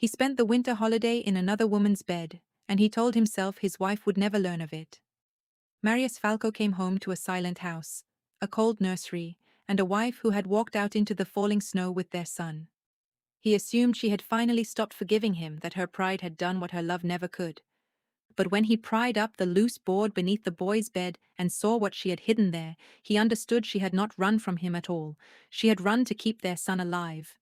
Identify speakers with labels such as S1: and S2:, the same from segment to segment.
S1: He spent the winter holiday in another woman's bed, and he told himself his wife would never learn of it. Marius Falco came home to a silent house, a cold nursery, and a wife who had walked out into the falling snow with their son. He assumed she had finally stopped forgiving him, that her pride had done what her love never could. But when he pried up the loose board beneath the boy's bed and saw what she had hidden there, he understood she had not run from him at all. She had run to keep their son alive.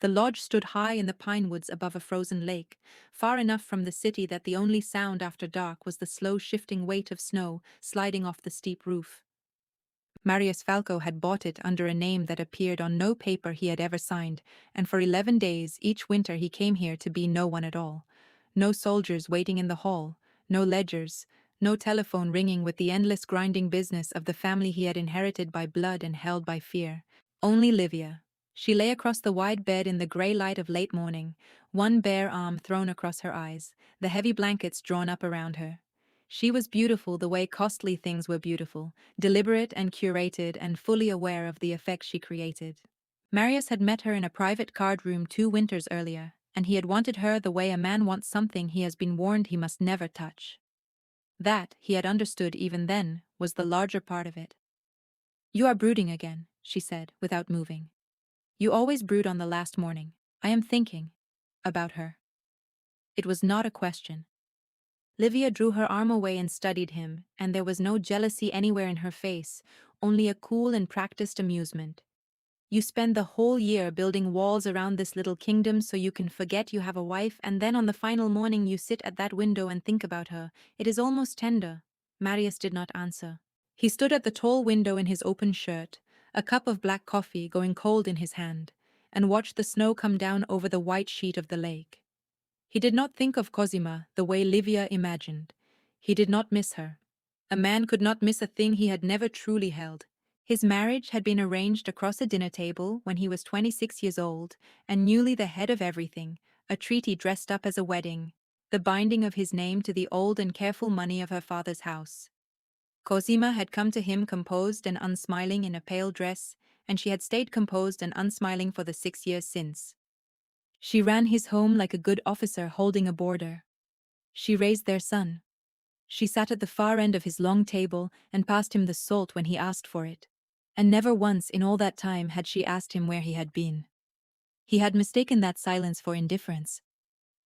S1: The lodge stood high in the pine woods above a frozen lake, far enough from the city that the only sound after dark was the slow shifting weight of snow sliding off the steep roof. Marius Falco had bought it under a name that appeared on no paper he had ever signed, and for 11 days each winter he came here to be no one at all. No soldiers waiting in the hall, no ledgers, no telephone ringing with the endless grinding business of the family he had inherited by blood and held by fear. Only Livia. She lay across the wide bed in the grey light of late morning, one bare arm thrown across her eyes, the heavy blankets drawn up around her. She was beautiful the way costly things were beautiful, deliberate and curated and fully aware of the effect she created. Marius had met her in a private card room 2 winters earlier, and he had wanted her the way a man wants something he has been warned he must never touch. That, he had understood even then, was the larger part of it. "You are brooding again," she said, without moving. "You always brood on the last morning. I am thinking about her." It was not a question. Livia drew her arm away and studied him, and there was no jealousy anywhere in her face, only a cool and practiced amusement. "You spend the whole year building walls around this little kingdom so you can forget you have a wife, and then on the final morning you sit at that window and think about her. It is almost tender." Marius did not answer. He stood at the tall window in his open shirt, a cup of black coffee going cold in his hand, and watched the snow come down over the white sheet of the lake. He did not think of Cosima the way Livia imagined. He did not miss her. A man could not miss a thing he had never truly held. His marriage had been arranged across a dinner table when he was 26 years old, and newly the head of everything, a treaty dressed up as a wedding, the binding of his name to the old and careful money of her father's house. Cosima had come to him composed and unsmiling in a pale dress, and she had stayed composed and unsmiling for the 6 years since. She ran his home like a good officer holding a border. She raised their son. She sat at the far end of his long table and passed him the salt when he asked for it. And never once in all that time had she asked him where he had been. He had mistaken that silence for indifference.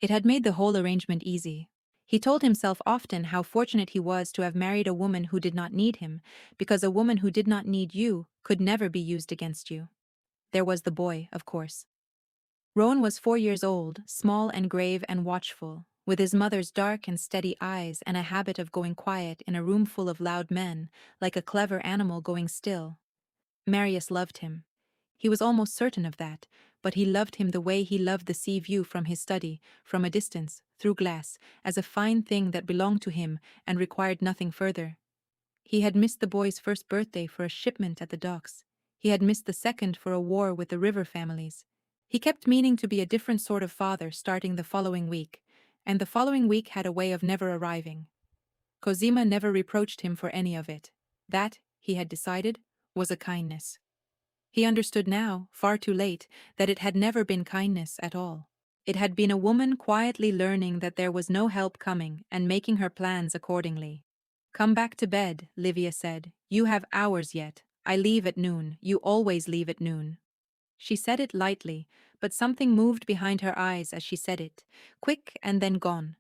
S1: It had made the whole arrangement easy. He told himself often how fortunate he was to have married a woman who did not need him, because a woman who did not need you could never be used against you. There was the boy, of course. Rowan was 4 years old, small and grave and watchful, with his mother's dark and steady eyes and a habit of going quiet in a room full of loud men, like a clever animal going still. Marius loved him. He was almost certain of that, but he loved him the way he loved the sea view from his study, from a distance, through glass, as a fine thing that belonged to him and required nothing further. He had missed the boy's first birthday for a shipment at the docks. He had missed the second for a war with the river families. He kept meaning to be a different sort of father starting the following week, and the following week had a way of never arriving. Cosima never reproached him for any of it. That, he had decided, was a kindness. He understood now, far too late, that it had never been kindness at all. It had been a woman quietly learning that there was no help coming and making her plans accordingly. "Come back to bed," Livia said. "You have hours yet. I leave at noon. You always leave at noon." She said it lightly, but something moved behind her eyes as she said it, quick and then gone,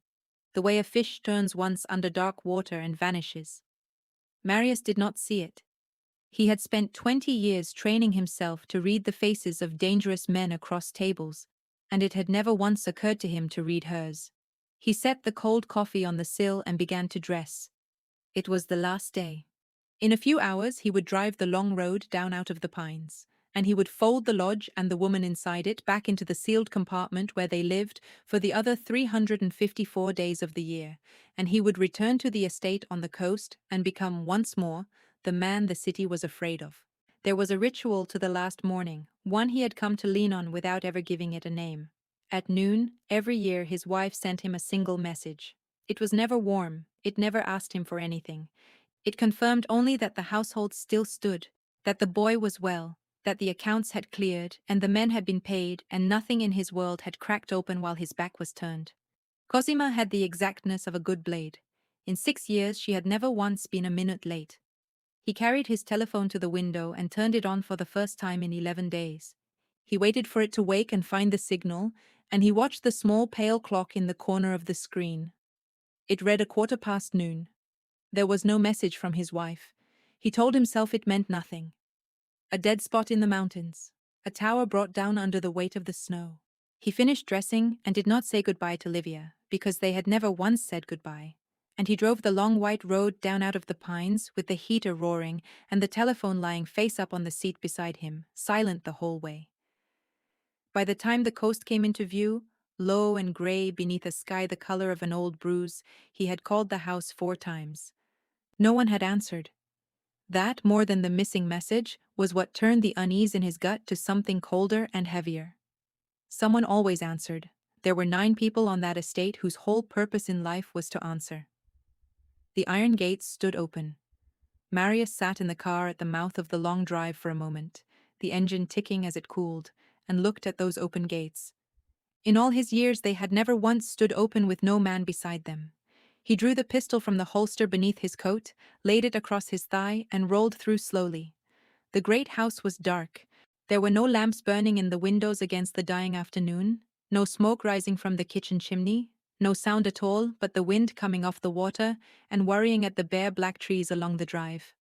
S1: the way a fish turns once under dark water and vanishes. Marius did not see it. He had spent 20 years training himself to read the faces of dangerous men across tables, and it had never once occurred to him to read hers. He set the cold coffee on the sill and began to dress. It was the last day. In a few hours he would drive the long road down out of the pines, and he would fold the lodge and the woman inside it back into the sealed compartment where they lived for the other 354 days of the year, and he would return to the estate on the coast and become once more the man the city was afraid of. There was a ritual to the last morning, one he had come to lean on without ever giving it a name. At noon, every year his wife sent him a single message. It was never warm, it never asked him for anything. It confirmed only that the household still stood, that the boy was well, that the accounts had cleared and the men had been paid and nothing in his world had cracked open while his back was turned. Cosima had the exactness of a good blade. In 6 years she had never once been a minute late. He carried his telephone to the window and turned it on for the first time in 11 days. He waited for it to wake and find the signal, and he watched the small pale clock in the corner of the screen. It read 1:15. There was no message from his wife. He told himself it meant nothing. A dead spot in the mountains. A tower brought down under the weight of the snow. He finished dressing and did not say goodbye to Livia, because they had never once said goodbye. And he drove the long white road down out of the pines with the heater roaring and the telephone lying face up on the seat beside him, silent the whole way. By the time the coast came into view, low and grey beneath a sky the color of an old bruise, he had called the house 4 times. No one had answered. That, more than the missing message, was what turned the unease in his gut to something colder and heavier. Someone always answered. There were 9 people on that estate whose whole purpose in life was to answer. The iron gates stood open. Marius sat in the car at the mouth of the long drive for a moment, the engine ticking as it cooled, and looked at those open gates. In all his years they had never once stood open with no man beside them. He drew the pistol from the holster beneath his coat, laid it across his thigh, and rolled through slowly. The great house was dark. There were no lamps burning in the windows against the dying afternoon, no smoke rising from the kitchen chimney, no sound at all but the wind coming off the water and worrying at the bare black trees along the drive.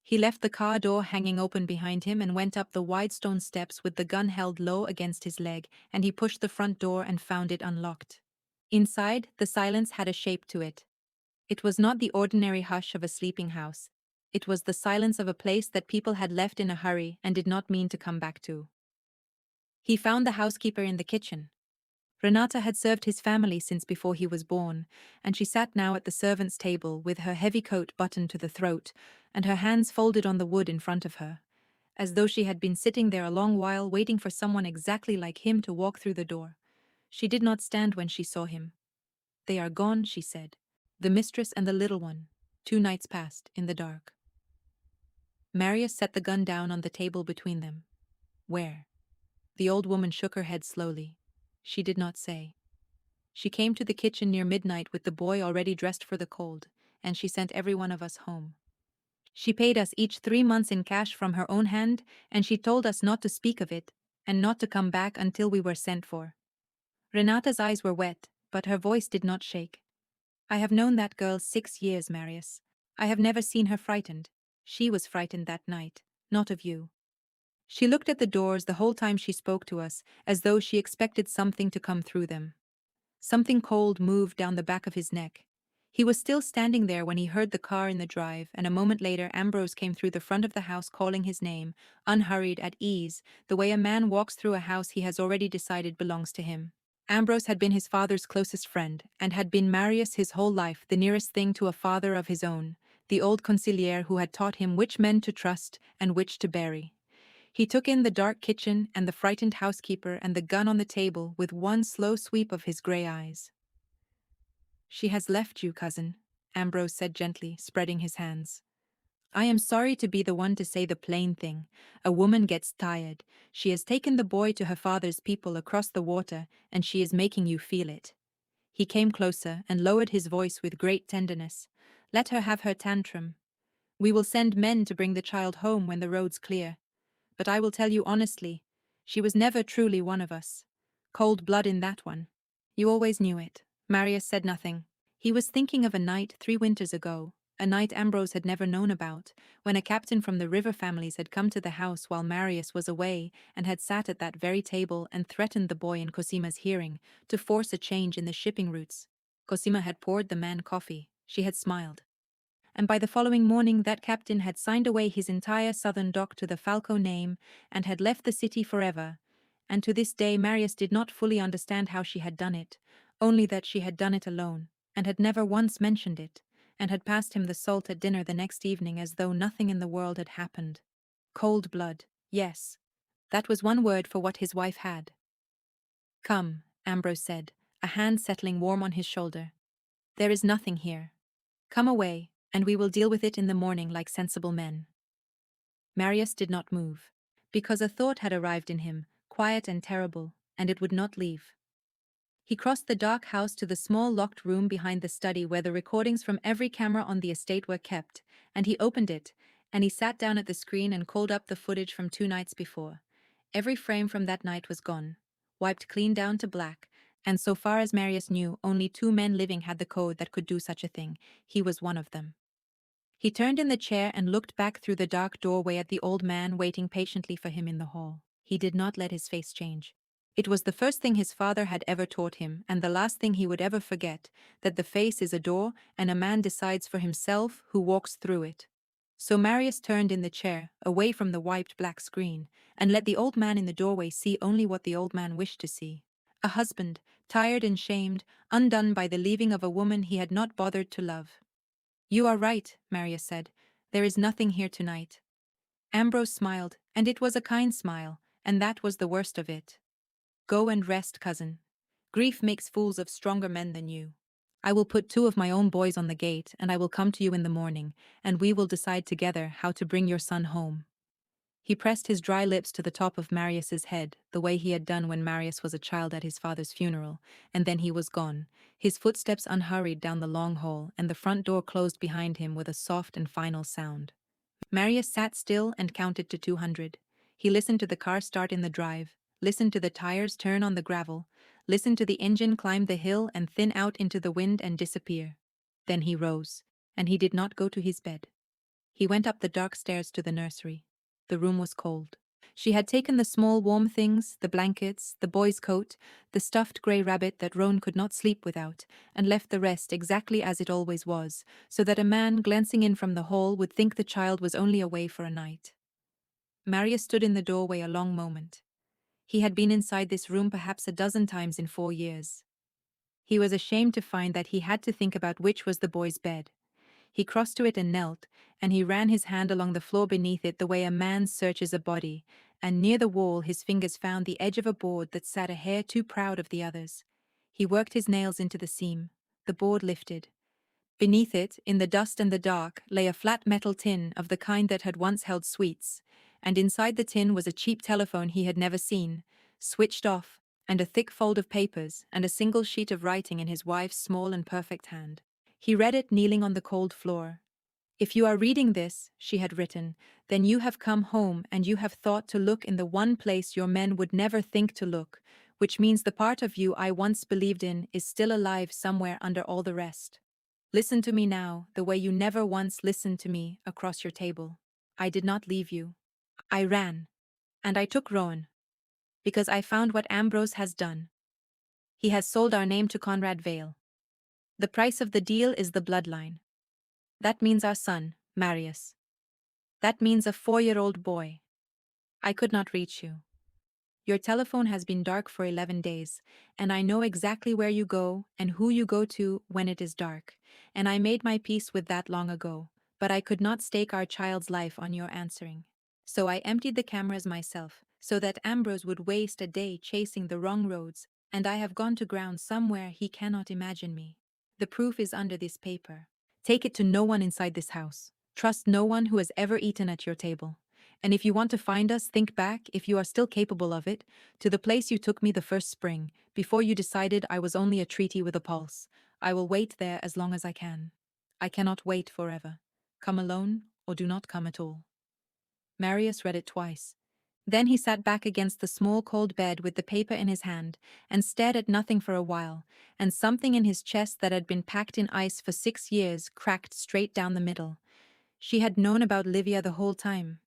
S1: He left the car door hanging open behind him and went up the wide stone steps with the gun held low against his leg, and he pushed the front door and found it unlocked. Inside, the silence had a shape to it. It was not the ordinary hush of a sleeping house. It was the silence of a place that people had left in a hurry and did not mean to come back to. He found the housekeeper in the kitchen. Renata had served his family since before he was born, and she sat now at the servants' table with her heavy coat buttoned to the throat and her hands folded on the wood in front of her, as though she had been sitting there a long while waiting for someone exactly like him to walk through the door. She did not stand when she saw him. "They are gone," she said. "The mistress and the little one. 2 nights past, in the dark." Marius set the gun down on the table between them. "Where?" The old woman shook her head slowly. She did not say. She came to the kitchen near midnight with the boy already dressed for the cold, and she sent every one of us home. She paid us each 3 months in cash from her own hand, and she told us not to speak of it, and not to come back until we were sent for. Renata's eyes were wet, but her voice did not shake. "I have known that girl 6 years, Marius. I have never seen her frightened. She was frightened that night, not of you." She looked at the doors the whole time she spoke to us, as though she expected something to come through them. Something cold moved down the back of his neck. He was still standing there when he heard the car in the drive, and a moment later Ambrose came through the front of the house calling his name, unhurried, at ease, the way a man walks through a house he has already decided belongs to him. Ambrose had been his father's closest friend, and had been Marius his whole life, the nearest thing to a father of his own, the old consigliere who had taught him which men to trust and which to bury. He took in the dark kitchen and the frightened housekeeper and the gun on the table with one slow sweep of his grey eyes. "She has left you, cousin," Ambrose said gently, spreading his hands. "I am sorry to be the one to say the plain thing. A woman gets tired. She has taken the boy to her father's people across the water, and she is making you feel it." He came closer and lowered his voice with great tenderness. "Let her have her tantrum. We will send men to bring the child home when the road's clear. But I will tell you honestly, she was never truly one of us. Cold blood in that one." "You always knew it." Marius said nothing. He was thinking of a night 3 winters ago, a night Ambrose had never known about, when a captain from the river families had come to the house while Marius was away and had sat at that very table and threatened the boy in Cosima's hearing to force a change in the shipping routes. Cosima had poured the man coffee. She had smiled. And by the following morning that captain had signed away his entire southern dock to the Falco name and had left the city forever. And to this day Marius did not fully understand how she had done it, only that she had done it alone, and had never once mentioned it, and had passed him the salt at dinner the next evening as though nothing in the world had happened. Cold blood, yes. That was one word for what his wife had. "Come," Ambrose said, a hand settling warm on his shoulder. "There is nothing here. Come away, and we will deal with it in the morning like sensible men." Marius did not move. because a thought had arrived in him, quiet and terrible, and it would not leave. He crossed the dark house to the small locked room behind the study where the recordings from every camera on the estate were kept, and he opened it, and he sat down at the screen and called up the footage from 2 nights before. Every frame from that night was gone, wiped clean down to black, and so far as Marius knew, only 2 men living had the code that could do such a thing. He was one of them. He turned in the chair and looked back through the dark doorway at the old man waiting patiently for him in the hall. He did not let his face change. It was the first thing his father had ever taught him, and the last thing he would ever forget, that the face is a door, and a man decides for himself who walks through it. So Marius turned in the chair, away from the wiped black screen, and let the old man in the doorway see only what the old man wished to see. A husband, tired and shamed, undone by the leaving of a woman he had not bothered to love. "You are right," Marius said. "There is nothing here tonight." Ambrose smiled, and it was a kind smile, and that was the worst of it. "Go and rest, cousin. Grief makes fools of stronger men than you. I will put 2 of my own boys on the gate, and I will come to you in the morning, and we will decide together how to bring your son home." He pressed his dry lips to the top of Marius's head, the way he had done when Marius was a child at his father's funeral, and then he was gone, his footsteps unhurried down the long hall, and the front door closed behind him with a soft and final sound. Marius sat still and counted to 200. He listened to the car start in the drive, listened to the tires turn on the gravel, listened to the engine climb the hill and thin out into the wind and disappear. Then he rose, and he did not go to his bed. He went up the dark stairs to the nursery. The room was cold. She had taken the small warm things, the blankets, the boy's coat, the stuffed grey rabbit that Roan could not sleep without, and left the rest exactly as it always was, so that a man glancing in from the hall would think the child was only away for a night. Marius stood in the doorway a long moment. He had been inside this room perhaps a dozen times in 4 years. He was ashamed to find that he had to think about which was the boy's bed. He crossed to it and knelt, and he ran his hand along the floor beneath it the way a man searches a body, and near the wall his fingers found the edge of a board that sat a hair too proud of the others. He worked his nails into the seam. The board lifted. Beneath it, in the dust and the dark, lay a flat metal tin of the kind that had once held sweets, and inside the tin was a cheap telephone he had never seen, switched off, and a thick fold of papers, and a single sheet of writing in his wife's small and perfect hand. He read it kneeling on the cold floor. "If you are reading this," she had written, "then you have come home and you have thought to look in the one place your men would never think to look, which means the part of you I once believed in is still alive somewhere under all the rest. Listen to me now, the way you never once listened to me across your table. I did not leave you. I ran. And I took Rowan. Because I found what Ambrose has done. He has sold our name to Conrad Vale. The price of the deal is the bloodline. That means our son, Marius. That means a 4-year-old boy. I could not reach you. Your telephone has been dark for 11 days, and I know exactly where you go and who you go to when it is dark, and I made my peace with that long ago, but I could not stake our child's life on your answering. So I emptied the cameras myself, so that Ambrose would waste a day chasing the wrong roads, and I have gone to ground somewhere he cannot imagine me. The proof is under this paper. Take it to no one inside this house. Trust no one who has ever eaten at your table. And if you want to find us, think back, if you are still capable of it, to the place you took me the first spring, before you decided I was only a treaty with a pulse. I will wait there as long as I can. I cannot wait forever. Come alone, or do not come at all." Marius read it twice. Then he sat back against the small cold bed with the paper in his hand, and stared at nothing for a while, and something in his chest that had been packed in ice for 6 years cracked straight down the middle. She had known about Livia the whole time.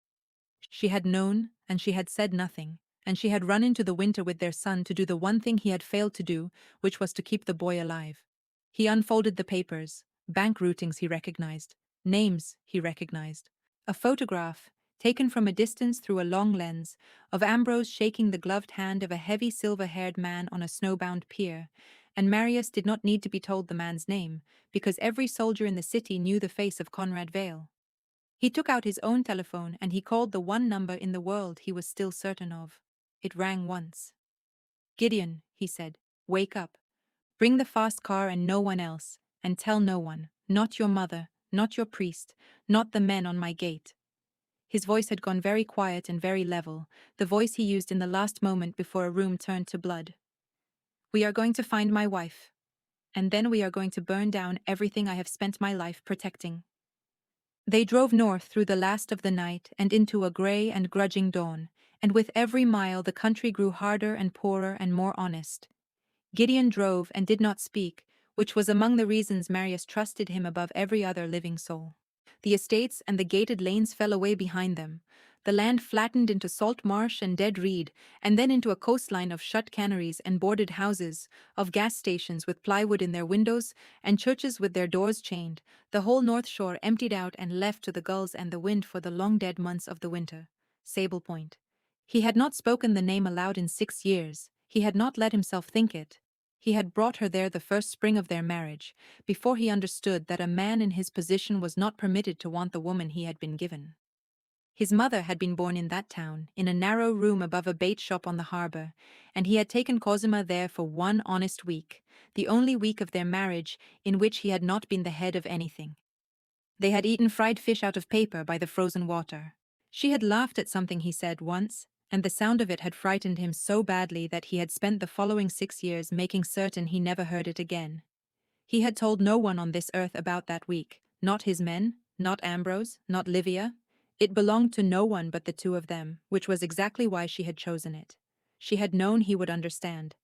S1: She had known, and she had said nothing, and she had run into the winter with their son to do the one thing he had failed to do, which was to keep the boy alive. He unfolded the papers. Bank routings he recognized. Names he recognized. A photograph, taken from a distance through a long lens, of Ambrose shaking the gloved hand of a heavy silver-haired man on a snowbound pier, and Marius did not need to be told the man's name, because every soldier in the city knew the face of Conrad Vale. He took out his own telephone and he called the one number in the world he was still certain of. It rang once. "Gideon," he said, "wake up. Bring the fast car and no one else, and tell no one, not your mother, not your priest, not the men on my gate." His voice had gone very quiet and very level, the voice he used in the last moment before a room turned to blood. "We are going to find my wife. And then we are going to burn down everything I have spent my life protecting." They drove north through the last of the night and into a grey and grudging dawn, and with every mile the country grew harder and poorer and more honest. Gideon drove and did not speak, which was among the reasons Marius trusted him above every other living soul. The estates and the gated lanes fell away behind them. The land flattened into salt marsh and dead reed, and then into a coastline of shut canneries and boarded houses, of gas stations with plywood in their windows, and churches with their doors chained. The whole north shore emptied out and left to the gulls and the wind for the long dead months of the winter. Sable Point. He had not spoken the name aloud in 6 years. He had not let himself think it. He had brought her there the first spring of their marriage, before he understood that a man in his position was not permitted to want the woman he had been given. His mother had been born in that town, in a narrow room above a bait shop on the harbor, and he had taken Cosima there for 1 honest week, the only week of their marriage in which he had not been the head of anything. They had eaten fried fish out of paper by the frozen water. She had laughed at something he said once, and the sound of it had frightened him so badly that he had spent the following 6 years making certain he never heard it again. He had told no one on this earth about that week, not his men, not Ambrose, not Livia. It belonged to no one but the two of them, which was exactly why she had chosen it. She had known he would understand.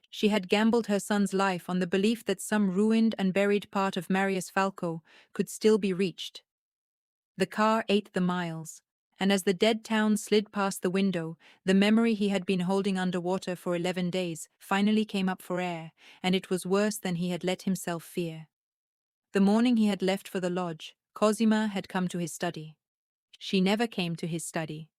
S1: She had gambled her son's life on the belief that some ruined and buried part of Marius Falco could still be reached. The car ate the miles, and as the dead town slid past the window, the memory he had been holding underwater for 11 days finally came up for air, and it was worse than he had let himself fear. The morning he had left for the lodge, Cosima had come to his study. She never came to his study.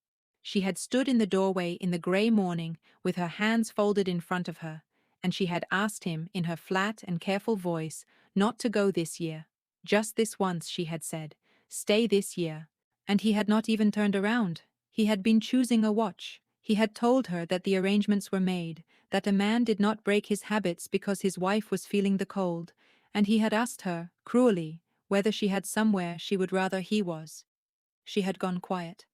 S1: She had stood in the doorway in the grey morning with her hands folded in front of her, and she had asked him, in her flat and careful voice, not to go this year. Just this once, she had said, "Stay this year." And he had not even turned around. He had been choosing a watch. He had told her that the arrangements were made, that a man did not break his habits because his wife was feeling the cold, and he had asked her, cruelly, whether she had somewhere she would rather he was. She had gone quiet.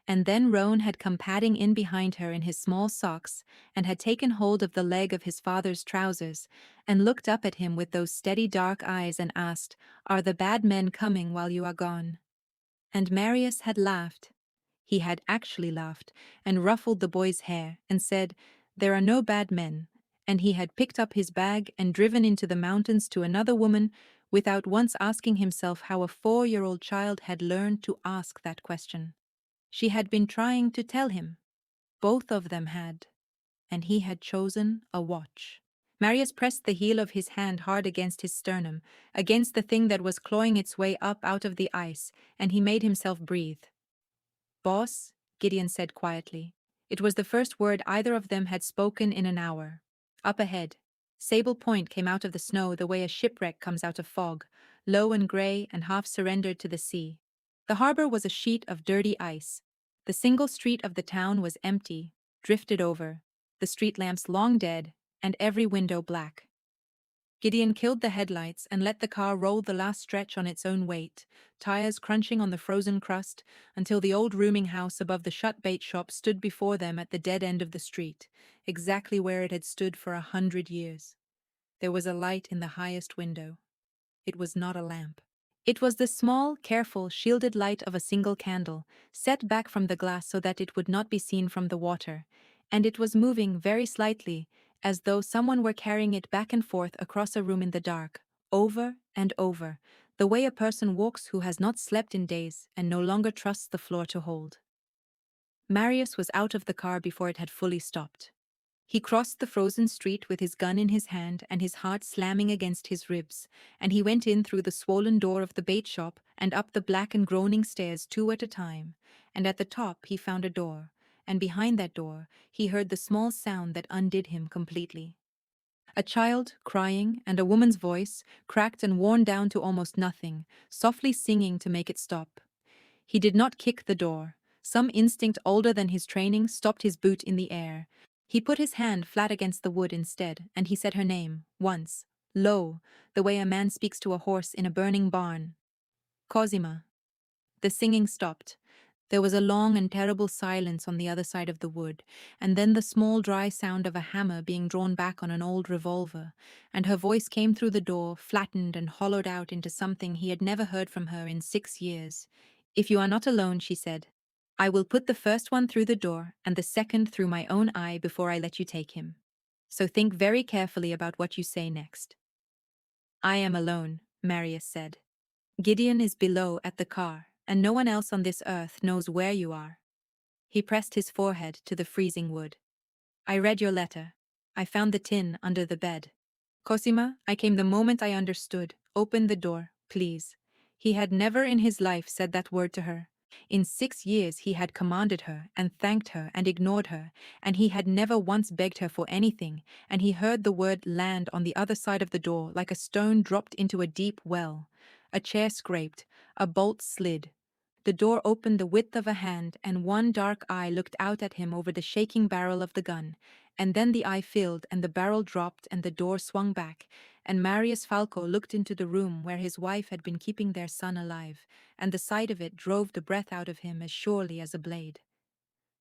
S1: And then Roan had come padding in behind her in his small socks and had taken hold of the leg of his father's trousers and looked up at him with those steady dark eyes and asked, "Are the bad men coming while you are gone?" And Marius had laughed. He had actually laughed and ruffled the boy's hair and said, "There are no bad men," and he had picked up his bag and driven into the mountains to another woman without once asking himself how a 4-year-old child had learned to ask that question. She had been trying to tell him. Both of them had. And he had chosen a watch. Marius pressed the heel of his hand hard against his sternum, against the thing that was clawing its way up out of the ice, and he made himself breathe. "Boss," Gideon said quietly. It was the first word either of them had spoken in an hour. Up ahead, Sable Point came out of the snow the way a shipwreck comes out of fog, low and grey and half surrendered to the sea. The harbor was a sheet of dirty ice. The single street of the town was empty, drifted over, the street lamps long dead, and every window black. Gideon killed the headlights and let the car roll the last stretch on its own weight, tires crunching on the frozen crust, until the old rooming house above the shut bait shop stood before them at the dead end of the street, exactly where it had stood for 100 years. There was a light in the highest window. It was not a lamp. It was the small, careful, shielded light of a single candle, set back from the glass so that it would not be seen from the water, and it was moving very slightly, as though someone were carrying it back and forth across a room in the dark, over and over, the way a person walks who has not slept in days and no longer trusts the floor to hold. Marius was out of the car before it had fully stopped. He crossed the frozen street with his gun in his hand and his heart slamming against his ribs, and he went in through the swollen door of the bait shop and up the black and groaning stairs 2 at a time, and at the top he found a door, and behind that door he heard the small sound that undid him completely. A child crying and a woman's voice, cracked and worn down to almost nothing, softly singing to make it stop. He did not kick the door. Some instinct older than his training stopped his boot in the air. He put his hand flat against the wood instead, and he said her name, once, low, the way a man speaks to a horse in a burning barn. "Cosima." The singing stopped. There was a long and terrible silence on the other side of the wood, and then the small dry sound of a hammer being drawn back on an old revolver, and her voice came through the door, flattened and hollowed out into something he had never heard from her in 6 years. "If you are not alone," she said, "I will put the first one through the door and the second through my own eye before I let you take him. So think very carefully about what you say next." "I am alone," Marius said. "Gideon is below at the car, and no one else on this earth knows where you are." He pressed his forehead to the freezing wood. "I read your letter. I found the tin under the bed. Cosima, I came the moment I understood. Open the door, please." He had never in his life said that word to her. In 6 years he had commanded her and thanked her and ignored her, and he had never once begged her for anything, and he heard the word land on the other side of the door like a stone dropped into a deep well. A chair scraped, a bolt slid. The door opened the width of a hand, and one dark eye looked out at him over the shaking barrel of the gun, and then the eye filled and the barrel dropped and the door swung back, and Marius Falco looked into the room where his wife had been keeping their son alive, and the sight of it drove the breath out of him as surely as a blade.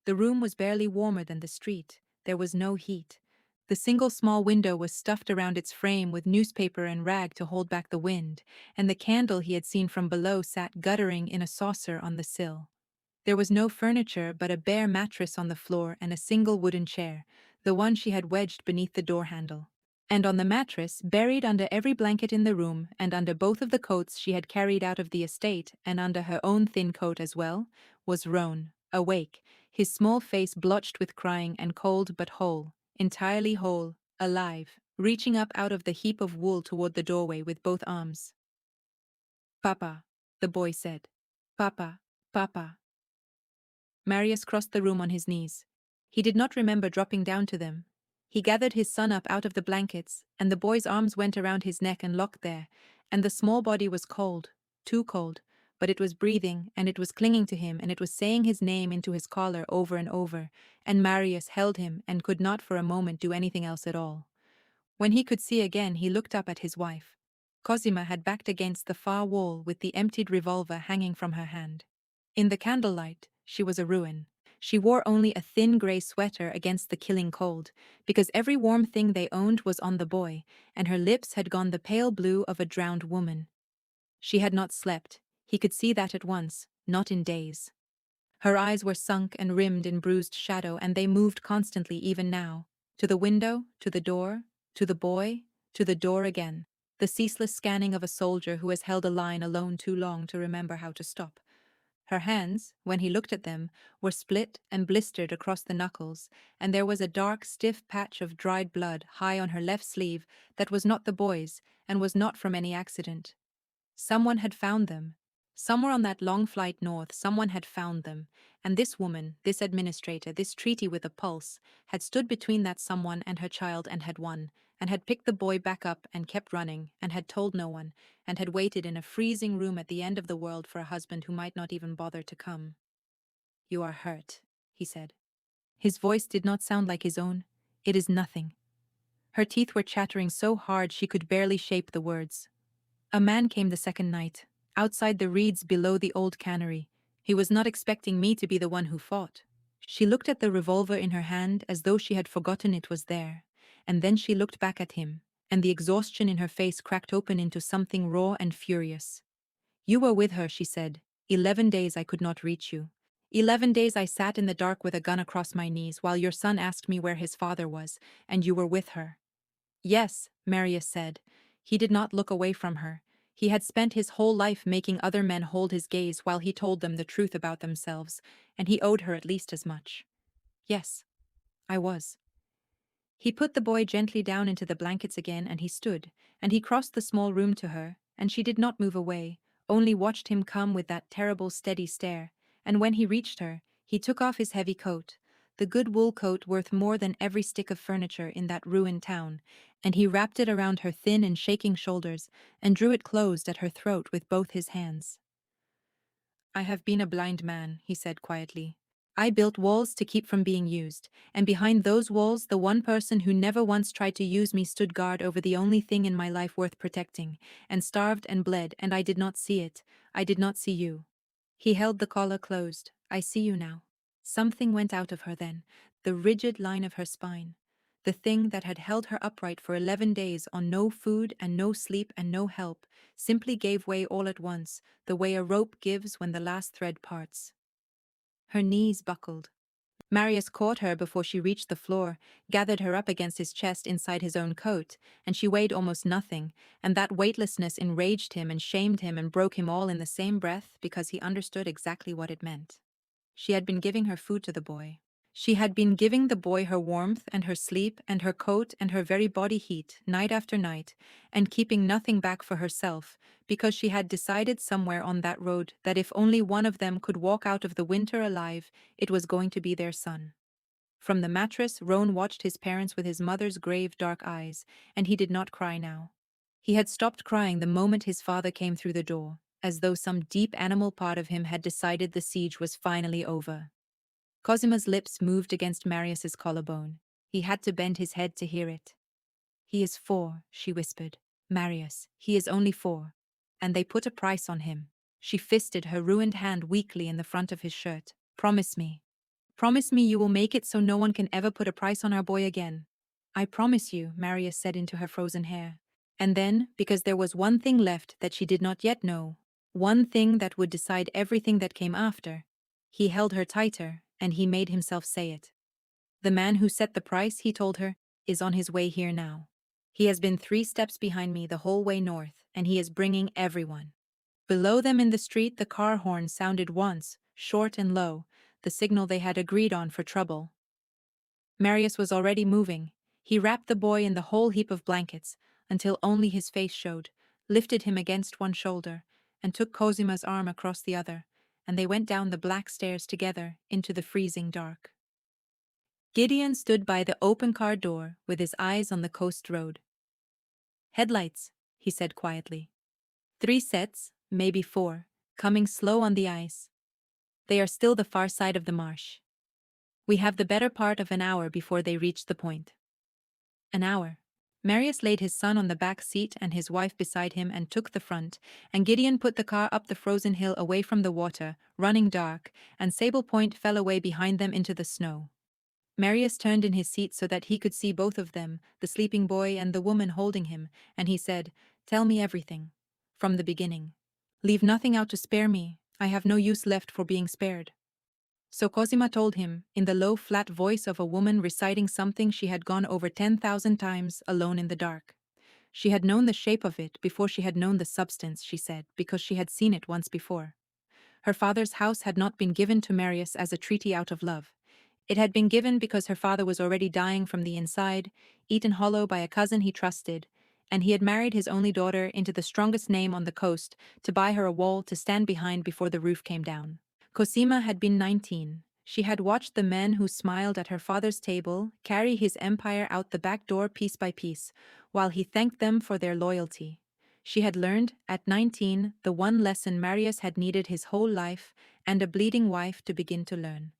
S1: The room was barely warmer than the street. There was no heat. The single small window was stuffed around its frame with newspaper and rag to hold back the wind, and the candle he had seen from below sat guttering in a saucer on the sill. There was no furniture but a bare mattress on the floor and a single wooden chair, the one she had wedged beneath the door handle. And on the mattress, buried under every blanket in the room and under both of the coats she had carried out of the estate and under her own thin coat as well, was Roan, awake, his small face blotched with crying and cold but whole, entirely whole, alive, reaching up out of the heap of wool toward the doorway with both arms. "Papa," the boy said. "Papa, Papa." Marius crossed the room on his knees. He did not remember dropping down to them. He gathered his son up out of the blankets, and the boy's arms went around his neck and locked there, and the small body was cold, too cold, but it was breathing, and it was clinging to him, and it was saying his name into his collar over and over, and Marius held him and could not for a moment do anything else at all. When he could see again, he looked up at his wife. Cosima had backed against the far wall with the emptied revolver hanging from her hand. In the candlelight, she was a ruin. She wore only a thin gray sweater against the killing cold, because every warm thing they owned was on the boy, and her lips had gone the pale blue of a drowned woman. She had not slept. He could see that at once, not in days. Her eyes were sunk and rimmed in bruised shadow, and they moved constantly even now. To the window, to the door, to the boy, to the door again. The ceaseless scanning of a soldier who has held a line alone too long to remember how to stop. Her hands, when he looked at them, were split and blistered across the knuckles, and there was a dark, stiff patch of dried blood high on her left sleeve that was not the boy's and was not from any accident. Someone had found them. Somewhere on that long flight north, someone had found them, and this woman, this administrator, this treaty with a pulse, had stood between that someone and her child and had won, and had picked the boy back up and kept running, and had told no one, and had waited in a freezing room at the end of the world for a husband who might not even bother to come. "You are hurt," he said. His voice did not sound like his own. "It is nothing." Her teeth were chattering so hard she could barely shape the words. "A man came the second night, outside the reeds below the old cannery. He was not expecting me to be the one who fought." She looked at the revolver in her hand as though she had forgotten it was there, and then she looked back at him, and the exhaustion in her face cracked open into something raw and furious. "You were with her," she said. 11 days I could not reach you. 11 days I sat in the dark with a gun across my knees while your son asked me where his father was, and you were with her." "Yes," Marius said. He did not look away from her. He had spent his whole life making other men hold his gaze while he told them the truth about themselves, and he owed her at least as much. "Yes, I was." He put the boy gently down into the blankets again, and he stood, and he crossed the small room to her, and she did not move away, only watched him come with that terrible steady stare, and when he reached her, he took off his heavy coat, the good wool coat worth more than every stick of furniture in that ruined town, and he wrapped it around her thin and shaking shoulders, and drew it closed at her throat with both his hands. "I have been a blind man," he said quietly. "I built walls to keep from being used, and behind those walls the one person who never once tried to use me stood guard over the only thing in my life worth protecting, and starved and bled, and I did not see it. I did not see you." He held the collar closed. I see you now. Something went out of her then, the rigid line of her spine. The thing that had held her upright for 11 days on no food and no sleep and no help simply gave way all at once, the way a rope gives when the last thread parts. Her knees buckled. Marius caught her before she reached the floor, gathered her up against his chest inside his own coat, and she weighed almost nothing, and that weightlessness enraged him and shamed him and broke him all in the same breath because he understood exactly what it meant. She had been giving her food to the boy. She had been giving the boy her warmth and her sleep and her coat and her very body heat, night after night, and keeping nothing back for herself, because she had decided somewhere on that road that if only one of them could walk out of the winter alive, it was going to be their son. From the mattress, Roan watched his parents with his mother's grave dark eyes, and he did not cry now. He had stopped crying the moment his father came through the door, as though some deep animal part of him had decided the siege was finally over. Cosima's lips moved against Marius's collarbone. He had to bend his head to hear it. "He is 4," she whispered. "Marius, he is only 4. And they put a price on him." She fisted her ruined hand weakly in the front of his shirt. "Promise me. Promise me you will make it so no one can ever put a price on our boy again." "I promise you," Marius said into her frozen hair. And then, because there was one thing left that she did not yet know, one thing that would decide everything that came after, he held her tighter, and he made himself say it. "The man who set the price," he told her, "is on his way here now. He has been 3 steps behind me the whole way north, and he is bringing everyone." Below them in the street the car horn sounded once, short and low, the signal they had agreed on for trouble. Marius was already moving. He wrapped the boy in the whole heap of blankets, until only his face showed, lifted him against one shoulder, and took Cosima's arm across the other, and they went down the black stairs together into the freezing dark. Gideon stood by the open car door with his eyes on the coast road. "Headlights," he said quietly. 3 sets, maybe 4, coming slow on the ice. They are still the far side of the marsh. We have the better part of an hour before they reach the point." An hour. Marius laid his son on the back seat and his wife beside him and took the front, and Gideon put the car up the frozen hill away from the water, running dark, and Sable Point fell away behind them into the snow. Marius turned in his seat so that he could see both of them, the sleeping boy and the woman holding him, and he said, "Tell me everything. From the beginning. Leave nothing out to spare me. I have no use left for being spared." So Cosima told him, in the low, flat voice of a woman reciting something she had gone over 10,000 times alone in the dark. She had known the shape of it before she had known the substance, she said, because she had seen it once before. Her father's house had not been given to Marius as a treaty out of love. It had been given because her father was already dying from the inside, eaten hollow by a cousin he trusted, and he had married his only daughter into the strongest name on the coast to buy her a wall to stand behind before the roof came down. Cosima had been 19. She had watched the men who smiled at her father's table carry his empire out the back door piece by piece, while he thanked them for their loyalty. She had learned, at 19, the one lesson Marius had needed his whole life and a bleeding wife to begin to learn.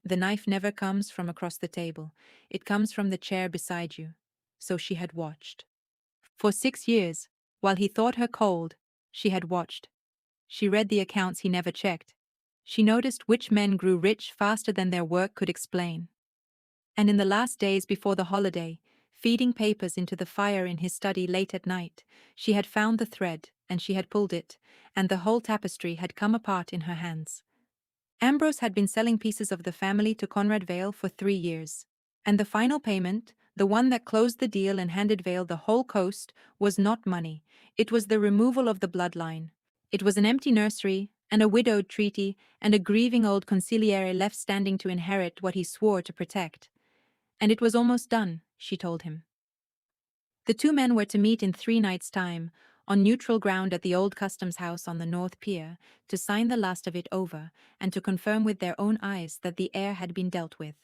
S1: The knife never comes from across the table. It comes from the chair beside you. So she had watched. For 6 years, while he thought her cold, she had watched. She read the accounts he never checked. She noticed which men grew rich faster than their work could explain. And in the last days before the holiday, feeding papers into the fire in his study late at night, she had found the thread, and she had pulled it, and the whole tapestry had come apart in her hands. Ambrose had been selling pieces of the family to Conrad Vale for 3 years. And the final payment, the one that closed the deal and handed Vale the whole coast, was not money. It was the removal of the bloodline. It was an empty nursery, and a widowed treaty, and a grieving old consigliere left standing to inherit what he swore to protect. And it was almost done, she told him. The 2 men were to meet in 3 nights' time, on neutral ground at the old customs house on the North Pier, to sign the last of it over, and to confirm with their own eyes that the heir had been dealt with.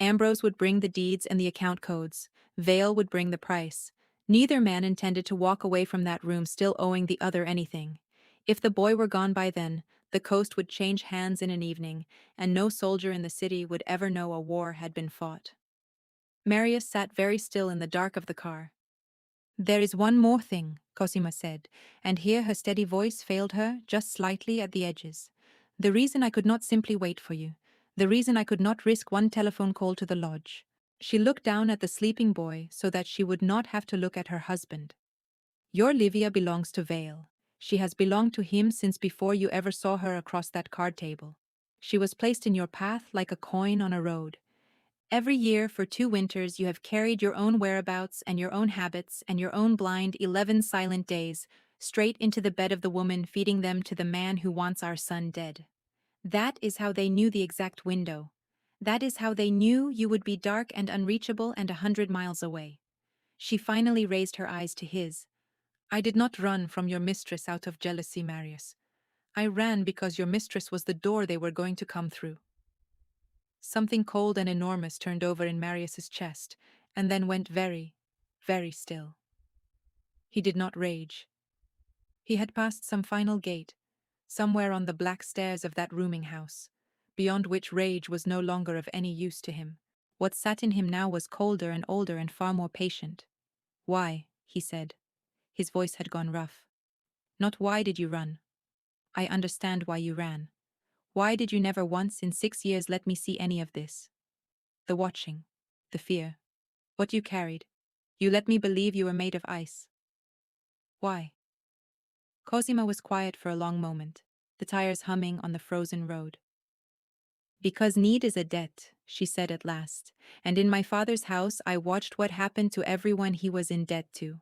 S1: Ambrose would bring the deeds and the account codes. Vale would bring the price. Neither man intended to walk away from that room still owing the other anything. If the boy were gone by then, the coast would change hands in an evening, and no soldier in the city would ever know a war had been fought. Marius sat very still in the dark of the car. "There is one more thing," Cosima said, and here her steady voice failed her just slightly at the edges. The reason I could not simply wait for you. The reason I could not risk one telephone call to the lodge. She looked down at the sleeping boy so that she would not have to look at her husband. Your Livia belongs to Vale. She has belonged to him since before you ever saw her across that card table. She was placed in your path like a coin on a road. Every year for 2 winters you have carried your own whereabouts and your own habits and your own blind 11 silent days straight into the bed of the woman feeding them to the man who wants our son dead. That is how they knew the exact window. That is how they knew you would be dark and unreachable and 100 miles away. She finally raised her eyes to his. I did not run from your mistress out of jealousy, Marius. I ran because your mistress was the door they were going to come through. Something cold and enormous turned over in Marius's chest, and then went very, very still. He did not rage. He had passed some final gate, somewhere on the black stairs of that rooming house, beyond which rage was no longer of any use to him. What sat in him now was colder and older and far more patient. Why, he said. His voice had gone rough. Not why did you run? I understand why you ran. Why did you never once in 6 years let me see any of this? The watching, the fear, what you carried. You let me believe you were made of ice. Why? Cosima was quiet for a long moment, the tires humming on the frozen road. Because need is a debt, she said at last, and in my father's house I watched what happened to everyone he was in debt to.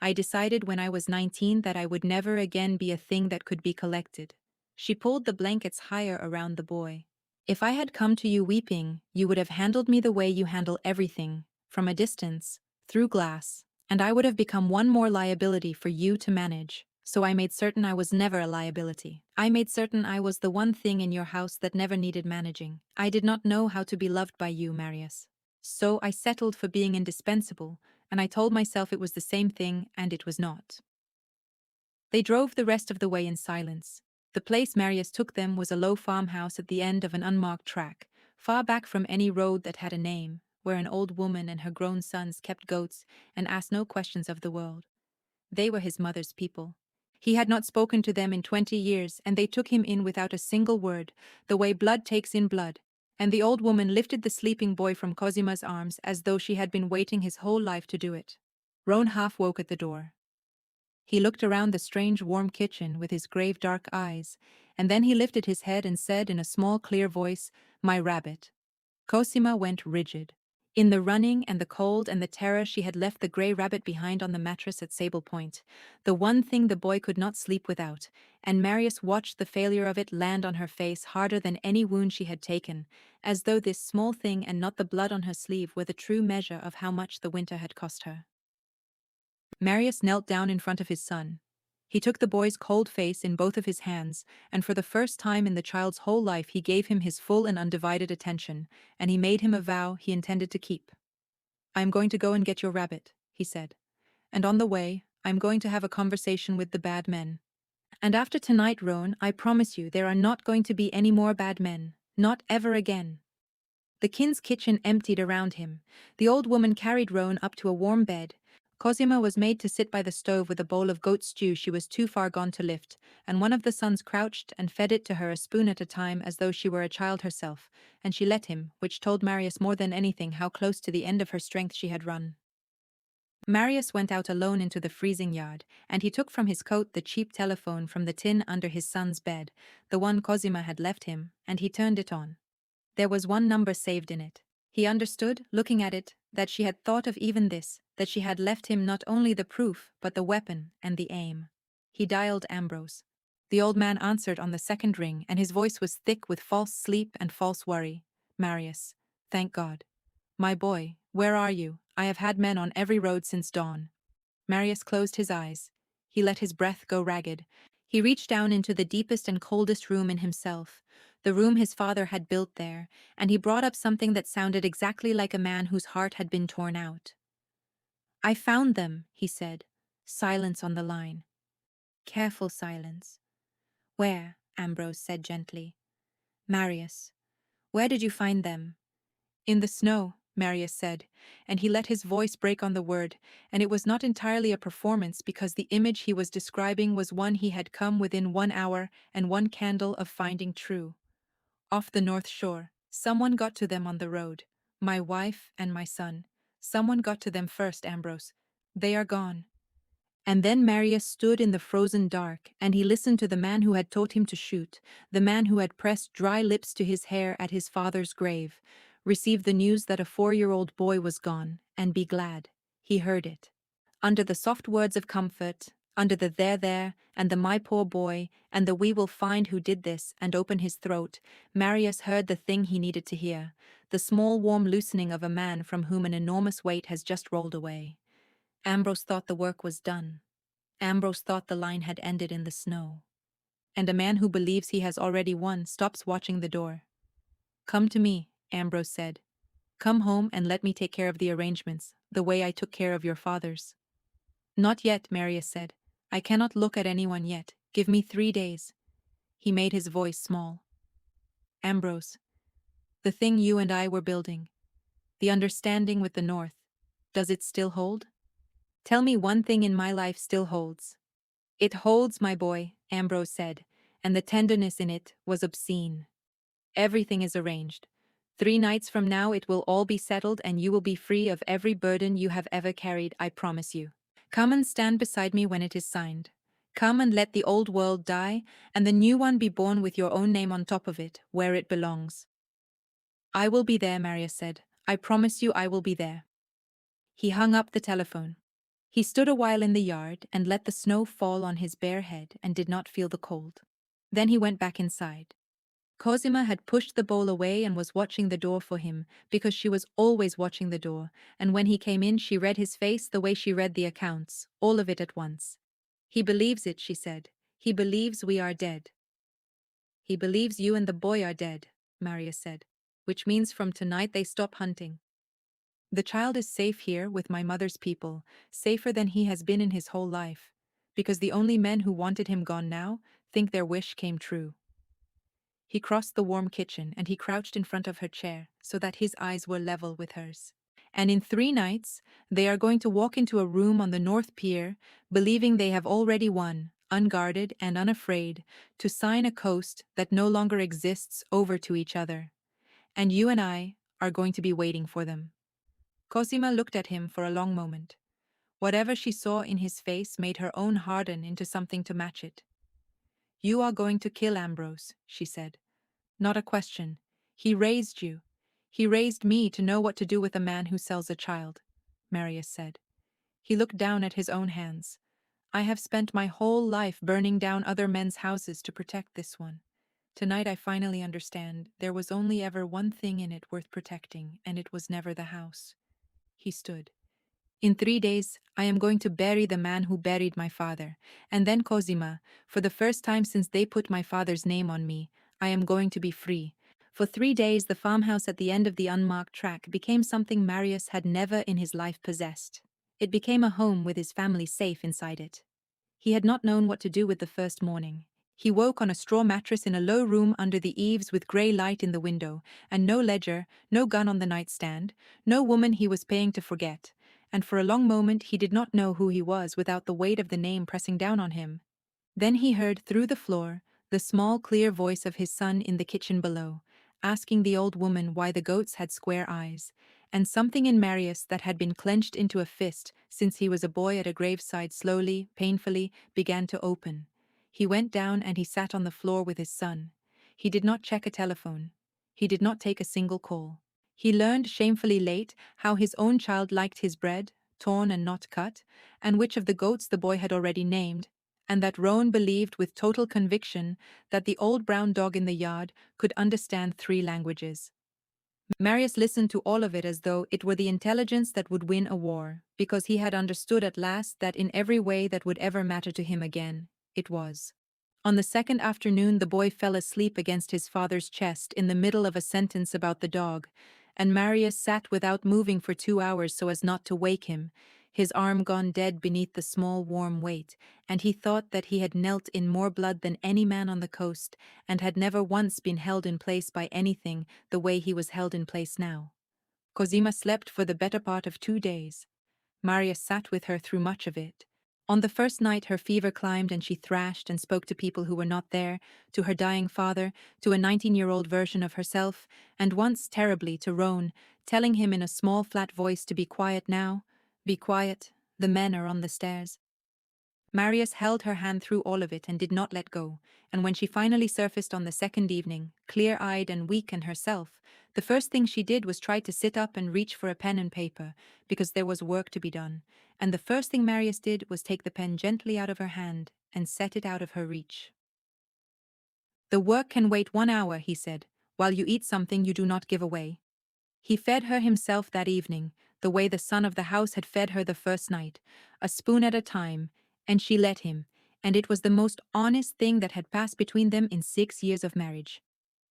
S1: I decided when I was 19 that I would never again be a thing that could be collected. She pulled the blankets higher around the boy. If I had come to you weeping, you would have handled me the way you handle everything, from a distance, through glass, and I would have become one more liability for you to manage. So I made certain I was never a liability. I made certain I was the one thing in your house that never needed managing. I did not know how to be loved by you, Marius. So I settled for being indispensable, and I told myself it was the same thing, and it was not. They drove the rest of the way in silence. The place Marius took them was a low farmhouse at the end of an unmarked track, far back from any road that had a name, where an old woman and her grown sons kept goats and asked no questions of the world. They were his mother's people. He had not spoken to them in 20 years, and they took him in without a single word, the way blood takes in blood, and the old woman lifted the sleeping boy from Cosima's arms as though she had been waiting his whole life to do it. Roan half woke at the door. He looked around the strange warm kitchen with his grave dark eyes, and then he lifted his head and said in a small clear voice, "My rabbit." Cosima went rigid. In the running and the cold and the terror she had left the grey rabbit behind on the mattress at Sable Point, the one thing the boy could not sleep without, and Marius watched the failure of it land on her face harder than any wound she had taken, as though this small thing and not the blood on her sleeve were the true measure of how much the winter had cost her. Marius knelt down in front of his son. He took the boy's cold face in both of his hands, and for the first time in the child's whole life he gave him his full and undivided attention, and he made him a vow he intended to keep. "I am going to go and get your rabbit," he said. "And on the way, I am going to have a conversation with the bad men. And after tonight, Roan, I promise you there are not going to be any more bad men. Not ever again." The king's kitchen emptied around him. The old woman carried Roan up to a warm bed. Cosima was made to sit by the stove with a bowl of goat stew she was too far gone to lift, and one of the sons crouched and fed it to her a spoon at a time as though she were a child herself, and she let him, which told Marius more than anything how close to the end of her strength she had run. Marius went out alone into the freezing yard, and he took from his coat the cheap telephone from the tin under his son's bed, the one Cosima had left him, and he turned it on. There was one number saved in it. He understood, looking at it, that she had thought of even this, that she had left him not only the proof, but the weapon and the aim. He dialed Ambrose. The old man answered on the second ring, and his voice was thick with false sleep and false worry. "Marius, thank God. My boy, where are you? I have had men on every road since dawn." Marius closed his eyes. He let his breath go ragged. He reached down into the deepest and coldest room in himself, the room his father had built there, and he brought up something that sounded exactly like a man whose heart had been torn out. "I found them," he said. Silence on the line. Careful silence. "Where?" Ambrose said gently. "Marius, where did you find them?" "In the snow," Marius said, and he let his voice break on the word, and it was not entirely a performance because the image he was describing was one he had come within 1 hour and one candle of finding true. Off the north shore, someone got to them on the road. My wife and my son. Someone got to them first, Ambrose. They are gone. And then Marius stood in the frozen dark, and he listened to the man who had taught him to shoot, the man who had pressed dry lips to his hair at his father's grave, receive the news that a 4-year-old boy was gone, and be glad. He heard it. Under the soft words of comfort, under the there, and the my poor boy, and the we will find who did this, and open his throat, Marius heard the thing he needed to hear, the small warm loosening of a man from whom an enormous weight has just rolled away. Ambrose thought the work was done. Ambrose thought the line had ended in the snow. And a man who believes he has already won stops watching the door. Come to me, Ambrose said. Come home and let me take care of the arrangements, the way I took care of your father's. Not yet, Marius said. I cannot look at anyone yet. Give me 3 days. He made his voice small. Ambrose, the thing you and I were building, the understanding with the North, does it still hold? Tell me one thing in my life still holds. It holds, my boy, Ambrose said, and the tenderness in it was obscene. Everything is arranged. 3 nights from now it will all be settled and you will be free of every burden you have ever carried, I promise you. Come and stand beside me when it is signed. Come and let the old world die, and the new one be born with your own name on top of it, where it belongs. I will be there, Marius said. I promise you I will be there. He hung up the telephone. He stood a while in the yard and let the snow fall on his bare head and did not feel the cold. Then he went back inside. Cosima had pushed the bowl away and was watching the door for him, because she was always watching the door, and when he came in she read his face the way she read the accounts, all of it at once. He believes it, she said. He believes we are dead. He believes you and the boy are dead, Marius said, which means from tonight they stop hunting. The child is safe here with my mother's people, safer than he has been in his whole life, because the only men who wanted him gone now think their wish came true. He crossed the warm kitchen and he crouched in front of her chair so that his eyes were level with hers. And in 3 nights, they are going to walk into a room on the North Pier, believing they have already won, unguarded and unafraid, to sign a coast that no longer exists over to each other. And you and I are going to be waiting for them. Cosima looked at him for a long moment. Whatever she saw in his face made her own harden into something to match it. You are going to kill Ambrose, she said. Not a question. He raised you. He raised me to know what to do with a man who sells a child, Marius said. He looked down at his own hands. I have spent my whole life burning down other men's houses to protect this one. Tonight I finally understand there was only ever one thing in it worth protecting, and it was never the house. He stood. In 3 days, I am going to bury the man who buried my father, and then Cosima, for the first time since they put my father's name on me, I am going to be free. For 3 days, the farmhouse at the end of the unmarked track became something Marius had never in his life possessed. It became a home with his family safe inside it. He had not known what to do with the first morning. He woke on a straw mattress in a low room under the eaves with grey light in the window, and no ledger, no gun on the nightstand, no woman he was paying to forget. And for a long moment he did not know who he was without the weight of the name pressing down on him. Then he heard through the floor the small clear voice of his son in the kitchen below, asking the old woman why the goats had square eyes, and something in Marius that had been clenched into a fist since he was a boy at a graveside slowly, painfully, began to open. He went down and he sat on the floor with his son. He did not check a telephone. He did not take a single call. He learned shamefully late how his own child liked his bread, torn and not cut, and which of the goats the boy had already named, and that Roan believed with total conviction that the old brown dog in the yard could understand 3 languages. Marius listened to all of it as though it were the intelligence that would win a war, because he had understood at last that in every way that would ever matter to him again, it was. On the second afternoon the boy fell asleep against his father's chest in the middle of a sentence about the dog, and Marius sat without moving for 2 hours so as not to wake him, his arm gone dead beneath the small warm weight, and he thought that he had knelt in more blood than any man on the coast, and had never once been held in place by anything the way he was held in place now. Cosima slept for the better part of 2 days. Marius sat with her through much of it. On the first night her fever climbed and she thrashed and spoke to people who were not there, to her dying father, to a 19-year-old version of herself, and once terribly to Roan, telling him in a small flat voice to be quiet now. Be quiet, the men are on the stairs. Marius held her hand through all of it and did not let go, and when she finally surfaced on the second evening, clear-eyed and weak in herself, the first thing she did was try to sit up and reach for a pen and paper, because there was work to be done, and the first thing Marius did was take the pen gently out of her hand and set it out of her reach. "The work can wait 1 hour," he said, "while you eat something you do not give away." He fed her himself that evening, the way the son of the house had fed her the first night, a spoon at a time, and she let him, and it was the most honest thing that had passed between them in 6 years of marriage.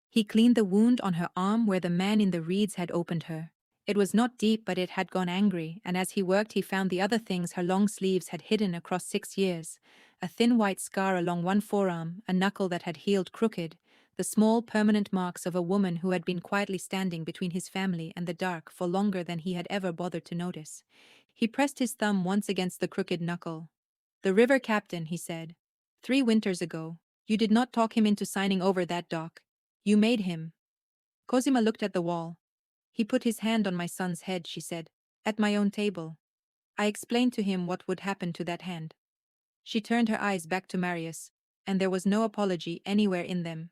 S1: He cleaned the wound on her arm where the man in the reeds had opened her. It was not deep, but it had gone angry, and as he worked he found the other things her long sleeves had hidden across 6 years, a thin white scar along one forearm, a knuckle that had healed crooked, the small permanent marks of a woman who had been quietly standing between his family and the dark for longer than he had ever bothered to notice. He pressed his thumb once against the crooked knuckle. "The river captain," he said. "3 winters ago, you did not talk him into signing over that dock. You made him." Cosima looked at the wall. "He put his hand on my son's head," she said, "at my own table. I explained to him what would happen to that hand." She turned her eyes back to Marius, and there was no apology anywhere in them.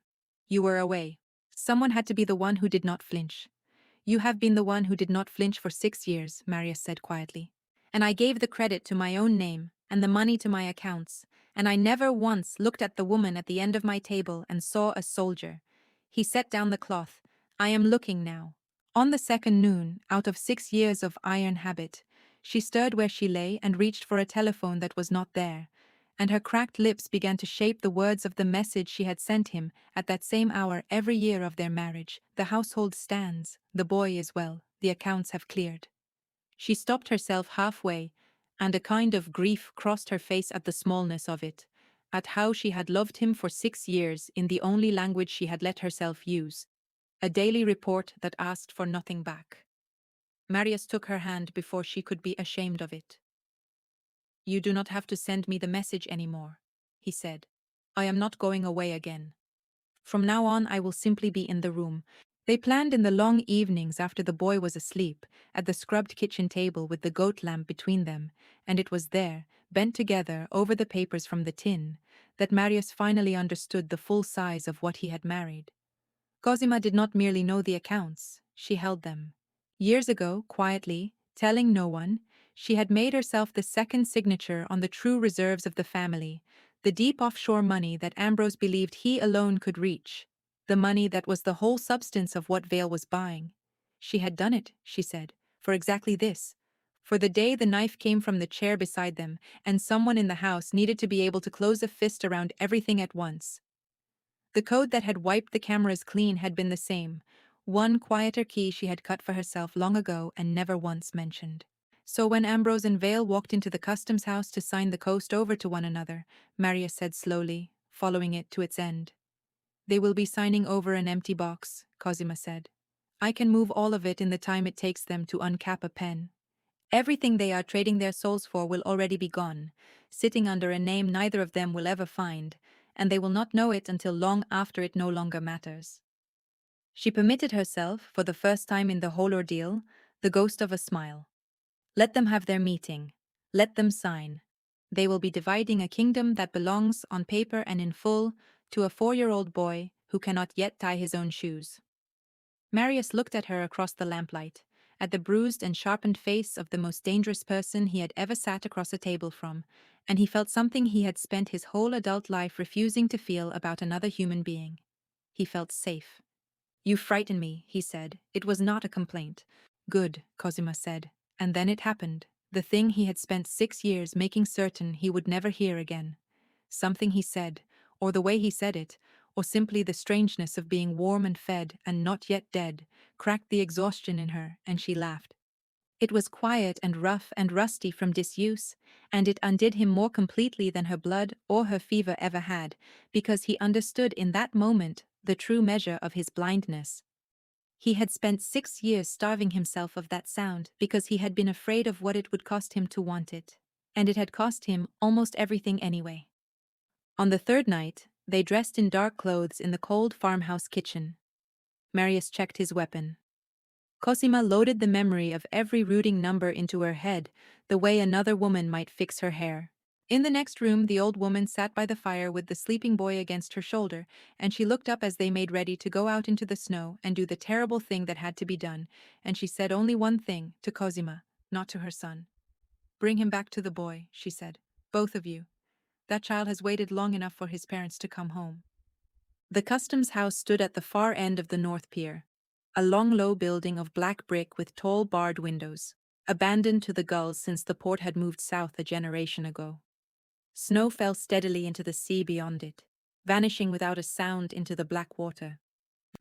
S1: "You were away. Someone had to be the one who did not flinch." "You have been the one who did not flinch for 6 years," Marius said quietly. "And I gave the credit to my own name, and the money to my accounts, and I never once looked at the woman at the end of my table and saw a soldier." He set down the cloth. "I am looking now." On the second noon, out of 6 years of iron habit, she stirred where she lay and reached for a telephone that was not there, and her cracked lips began to shape the words of the message she had sent him at that same hour every year of their marriage. "The household stands, the boy is well, the accounts have cleared." She stopped herself halfway, and a kind of grief crossed her face at the smallness of it, at how she had loved him for 6 years in the only language she had let herself use, a daily report that asked for nothing back. Marius took her hand before she could be ashamed of it. "You do not have to send me the message anymore," he said. "I am not going away again. From now on I will simply be in the room." They planned in the long evenings after the boy was asleep, at the scrubbed kitchen table with the goat lamp between them, and it was there, bent together over the papers from the tin, that Marius finally understood the full size of what he had married. Cosima did not merely know the accounts, she held them. Years ago, quietly, telling no one, she had made herself the second signature on the true reserves of the family, the deep offshore money that Ambrose believed he alone could reach, the money that was the whole substance of what Vale was buying. She had done it, she said, for exactly this. For the day the knife came from the chair beside them, and someone in the house needed to be able to close a fist around everything at once. The code that had wiped the cameras clean had been the same, one quieter key she had cut for herself long ago and never once mentioned. So when Ambrose and Vale walked into the customs house to sign the coast over to one another, Marius said slowly, following it to its end. "They will be signing over an empty box," Cosima said. "I can move all of it in the time it takes them to uncap a pen. Everything they are trading their souls for will already be gone, sitting under a name neither of them will ever find, and they will not know it until long after it no longer matters." She permitted herself, for the first time in the whole ordeal, the ghost of a smile. "Let them have their meeting. Let them sign. They will be dividing a kingdom that belongs, on paper and in full, to a 4-year-old boy who cannot yet tie his own shoes." Marius looked at her across the lamplight, at the bruised and sharpened face of the most dangerous person he had ever sat across a table from, and he felt something he had spent his whole adult life refusing to feel about another human being. He felt safe. "You frighten me," he said. It was not a complaint. "Good," Cosima said. And then it happened, the thing he had spent 6 years making certain he would never hear again. Something he said, or the way he said it, or simply the strangeness of being warm and fed and not yet dead, cracked the exhaustion in her, and she laughed. It was quiet and rough and rusty from disuse, and it undid him more completely than her blood or her fever ever had, because he understood in that moment the true measure of his blindness. He had spent 6 years starving himself of that sound because he had been afraid of what it would cost him to want it. And it had cost him almost everything anyway. On the third night, they dressed in dark clothes in the cold farmhouse kitchen. Marius checked his weapon. Cosima loaded the memory of every rooting number into her head, the way another woman might fix her hair. In the next room, the old woman sat by the fire with the sleeping boy against her shoulder, and she looked up as they made ready to go out into the snow and do the terrible thing that had to be done, and she said only one thing to Cosima, not to her son. "Bring him back to the boy," she said. "Both of you. That child has waited long enough for his parents to come home." The customs house stood at the far end of the North Pier, a long low building of black brick with tall barred windows, abandoned to the gulls since the port had moved south a generation ago. Snow fell steadily into the sea beyond it, vanishing without a sound into the black water.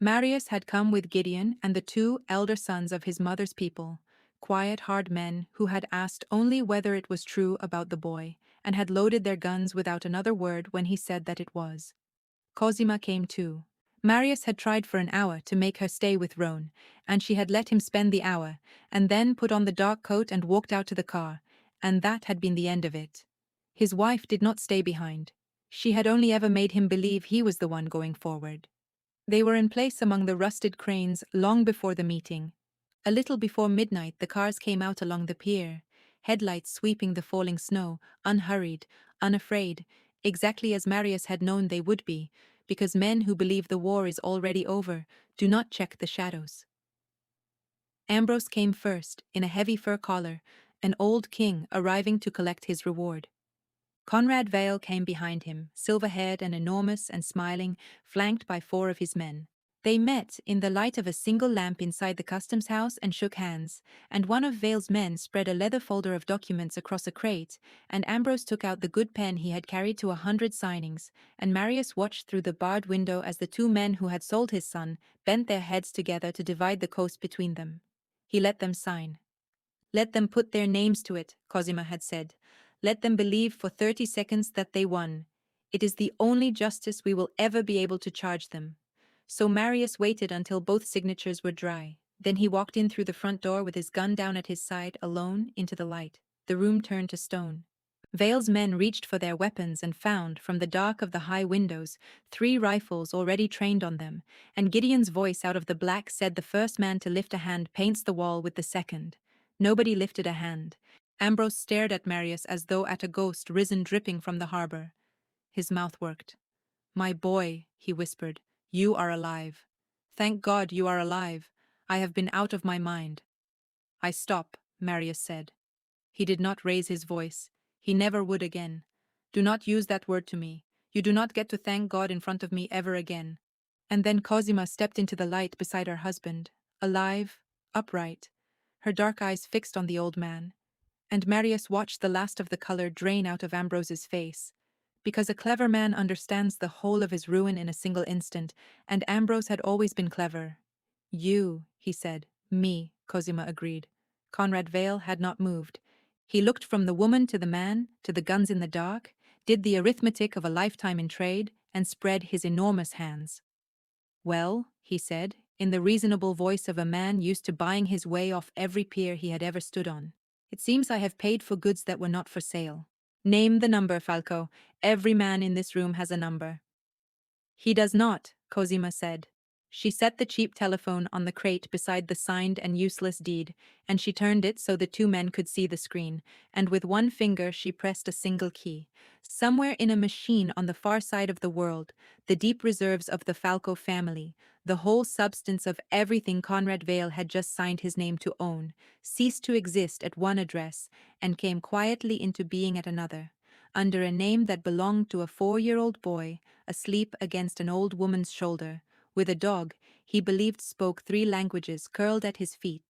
S1: Marius had come with Gideon and the 2 elder sons of his mother's people, quiet, hard men who had asked only whether it was true about the boy, and had loaded their guns without another word when he said that it was. Cosima came too. Marius had tried for an hour to make her stay with Roan, and she had let him spend the hour, and then put on the dark coat and walked out to the car, and that had been the end of it. His wife did not stay behind. She had only ever made him believe he was the one going forward. They were in place among the rusted cranes long before the meeting. A little before midnight the cars came out along the pier, headlights sweeping the falling snow, unhurried, unafraid, exactly as Marius had known they would be, because men who believe the war is already over do not check the shadows. Ambrose came first, in a heavy fur collar, an old king arriving to collect his reward. Conrad Vale came behind him, silver-haired and enormous and smiling, flanked by 4 of his men. They met in the light of a single lamp inside the customs house and shook hands, and one of Vale's men spread a leather folder of documents across a crate, and Ambrose took out the good pen he had carried to 100 signings, and Marius watched through the barred window as the 2 men who had sold his son bent their heads together to divide the coast between them. He let them sign. "Let them put their names to it," Cosima had said. "Let them believe for 30 seconds that they won. It is the only justice we will ever be able to charge them." So Marius waited until both signatures were dry. Then he walked in through the front door with his gun down at his side, alone, into the light. The room turned to stone. Vale's men reached for their weapons and found, from the dark of the high windows, 3 rifles already trained on them, and Gideon's voice out of the black said the first man to lift a hand paints the wall with the second. Nobody lifted a hand. Ambrose stared at Marius as though at a ghost risen dripping from the harbor. His mouth worked. "My boy," he whispered, "you are alive. Thank God you are alive. I have been out of my mind." "I stop," Marius said. He did not raise his voice. He never would again. "Do not use that word to me. You do not get to thank God in front of me ever again." And then Cosima stepped into the light beside her husband, alive, upright, her dark eyes fixed on the old man. And Marius watched the last of the color drain out of Ambrose's face. Because a clever man understands the whole of his ruin in a single instant, and Ambrose had always been clever. "You," he said. "Me," Cosima agreed. Conrad Vale had not moved. He looked from the woman to the man, to the guns in the dark, did the arithmetic of a lifetime in trade, and spread his enormous hands. "Well," he said, in the reasonable voice of a man used to buying his way off every pier he had ever stood on, "it seems I have paid for goods that were not for sale. Name the number, Falco. Every man in this room has a number." "He does not," Cosima said. She set the cheap telephone on the crate beside the signed and useless deed, and she turned it so the 2 men could see the screen, and with one finger she pressed a single key. Somewhere in a machine on the far side of the world, the deep reserves of the Falco family, the whole substance of everything Conrad Vale had just signed his name to own, ceased to exist at one address and came quietly into being at another, under a name that belonged to a 4-year-old boy, asleep against an old woman's shoulder, with a dog he believed spoke 3 languages curled at his feet.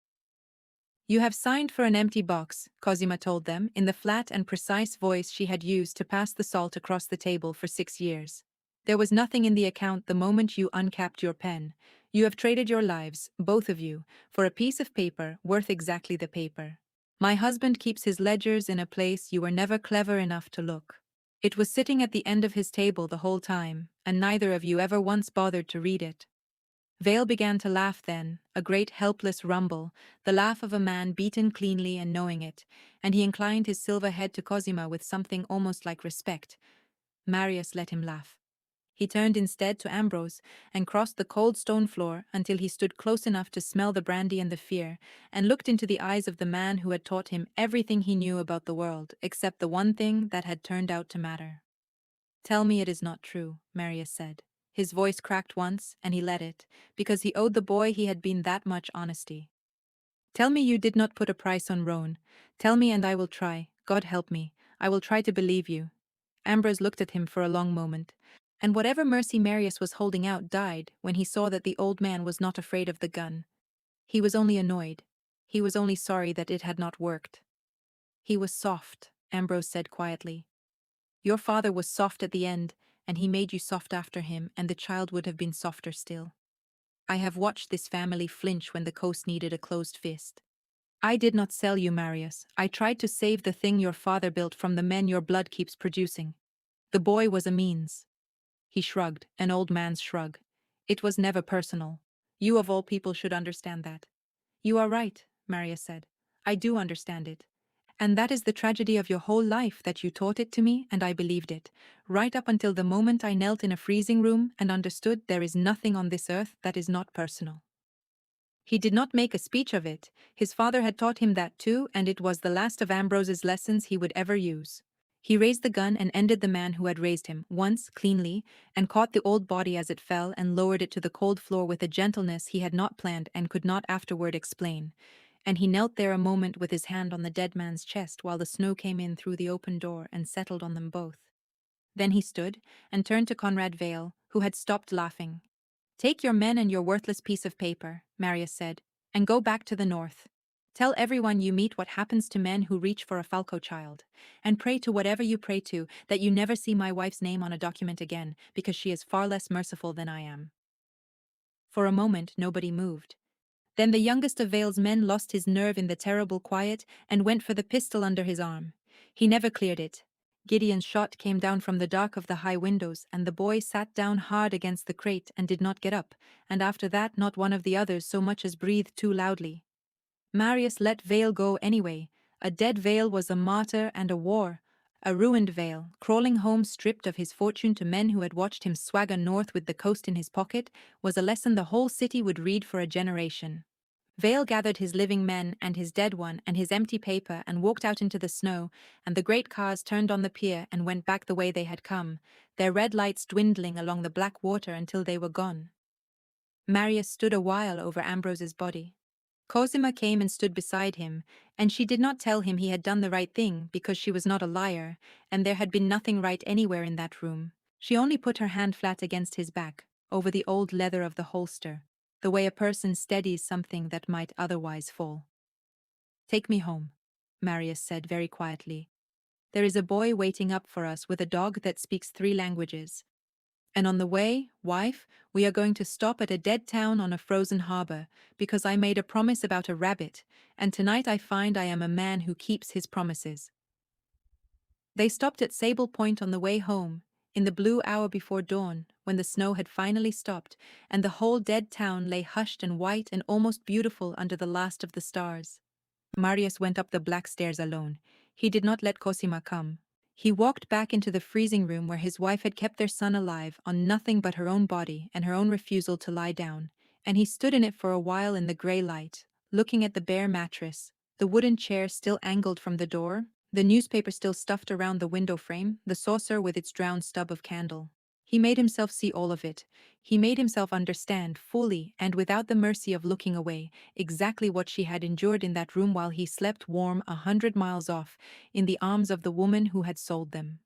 S1: "You have signed for an empty box," Cosima told them, in the flat and precise voice she had used to pass the salt across the table for 6 years. "There was nothing in the account the moment you uncapped your pen. You have traded your lives, both of you, for a piece of paper worth exactly the paper. My husband keeps his ledgers in a place you were never clever enough to look. It was sitting at the end of his table the whole time, and neither of you ever once bothered to read it." Vale began to laugh then, a great helpless rumble, the laugh of a man beaten cleanly and knowing it, and he inclined his silver head to Cosima with something almost like respect. Marius let him laugh. He turned instead to Ambrose and crossed the cold stone floor until he stood close enough to smell the brandy and the fear, and looked into the eyes of the man who had taught him everything he knew about the world, except the one thing that had turned out to matter. "Tell me it is not true," Marius said. His voice cracked once, and he let it, because he owed the boy he had been that much honesty. "Tell me you did not put a price on Roan. Tell me and I will try. God help me. I will try to believe you." Ambrose looked at him for a long moment, and whatever mercy Marius was holding out died when he saw that the old man was not afraid of the gun. He was only annoyed. He was only sorry that it had not worked. "He was soft," Ambrose said quietly. "Your father was soft at the end, and he made you soft after him, and the child would have been softer still. I have watched this family flinch when the coast needed a closed fist. I did not sell you, Marius. I tried to save the thing your father built from the men your blood keeps producing. The boy was a means." He shrugged, an old man's shrug. "It was never personal. You of all people should understand that." "You are right," Marius said. "I do understand it. And that is the tragedy of your whole life, that you taught it to me and I believed it, right up until the moment I knelt in a freezing room and understood there is nothing on this earth that is not personal." He did not make a speech of it. His father had taught him that too, and it was the last of Ambrose's lessons he would ever use. He raised the gun and ended the man who had raised him, once, cleanly, and caught the old body as it fell and lowered it to the cold floor with a gentleness he had not planned and could not afterward explain. And he knelt there a moment with his hand on the dead man's chest while the snow came in through the open door and settled on them both. Then he stood and turned to Conrad Vale, who had stopped laughing. "Take your men and your worthless piece of paper," Marius said, "and go back to the north. Tell everyone you meet what happens to men who reach for a Falco child, and pray to whatever you pray to that you never see my wife's name on a document again, because she is far less merciful than I am." For a moment nobody moved. Then the youngest of Vale's men lost his nerve in the terrible quiet and went for the pistol under his arm. He never cleared it. Gideon's shot came down from the dark of the high windows, and the boy sat down hard against the crate and did not get up, and after that not one of the others so much as breathed too loudly. Marius let Vale go anyway. A dead Vale was a martyr and a war. A ruined Vale, crawling home stripped of his fortune to men who had watched him swagger north with the coast in his pocket, was a lesson the whole city would read for a generation. Vale gathered his living men and his dead one and his empty paper and walked out into the snow, and the great cars turned on the pier and went back the way they had come, their red lights dwindling along the black water until they were gone. Marius stood a while over Ambrose's body. Cosima came and stood beside him, and she did not tell him he had done the right thing because she was not a liar, and there had been nothing right anywhere in that room. She only put her hand flat against his back, over the old leather of the holster, the way a person steadies something that might otherwise fall. "Take me home," Marius said very quietly. "There is a boy waiting up for us with a dog that speaks 3 languages. And on the way, wife, we are going to stop at a dead town on a frozen harbor, because I made a promise about a rabbit, and tonight I find I am a man who keeps his promises." They stopped at Sable Point on the way home, in the blue hour before dawn, when the snow had finally stopped, and the whole dead town lay hushed and white and almost beautiful under the last of the stars. Marius went up the black stairs alone. He did not let Cosima come. He walked back into the freezing room where his wife had kept their son alive on nothing but her own body and her own refusal to lie down, and he stood in it for a while in the grey light, looking at the bare mattress, the wooden chair still angled from the door, the newspaper still stuffed around the window frame, the saucer with its drowned stub of candle. He made himself see all of it. He made himself understand fully and without the mercy of looking away exactly what she had endured in that room while he slept warm 100 miles off in the arms of the woman who had sold them.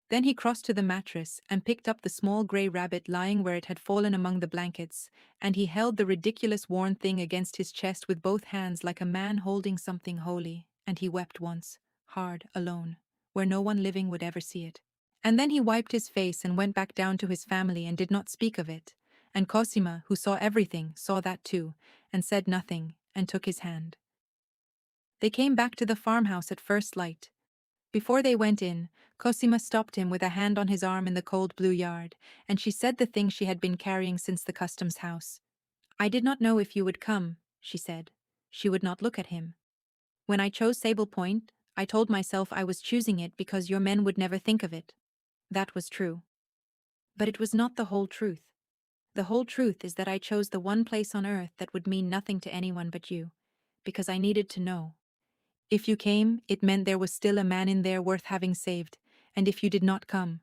S1: Then he crossed to the mattress and picked up the small grey rabbit lying where it had fallen among the blankets, and he held the ridiculous worn thing against his chest with both hands like a man holding something holy, and he wept once, hard, alone, where no one living would ever see it. And then he wiped his face and went back down to his family and did not speak of it, and Cosima, who saw everything, saw that too, and said nothing, and took his hand. They came back to the farmhouse at first light. Before they went in, Cosima stopped him with a hand on his arm in the cold blue yard, and she said the thing she had been carrying since the customs house. I did not know if you would come, she said. She would not look at him. When I chose Sable Point, I told myself I was choosing it because your men would never think of it. That was true. But it was not the whole truth. The whole truth is that I chose the one place on earth that would mean nothing to anyone but you, because I needed to know. If you came, it meant there was still a man in there worth having saved, and if you did not come.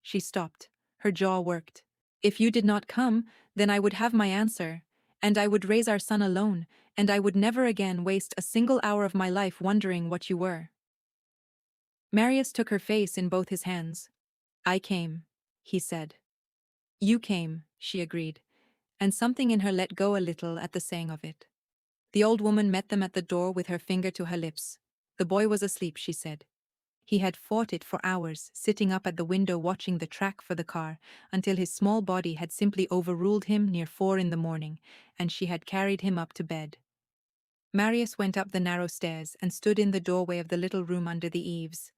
S1: She stopped. Her jaw worked. If you did not come, then I would have my answer, and I would raise our son alone, and I would never again waste a single hour of my life wondering what you were. Marius took her face in both his hands. I came, he said. You came, she agreed, and something in her let go a little at the saying of it. The old woman met them at the door with her finger to her lips. The boy was asleep, she said. He had fought it for hours, sitting up at the window watching the track for the car, until his small body had simply overruled him near 4 in the morning, and she had carried him up to bed. Marius went up the narrow stairs and stood in the doorway of the little room under the eaves.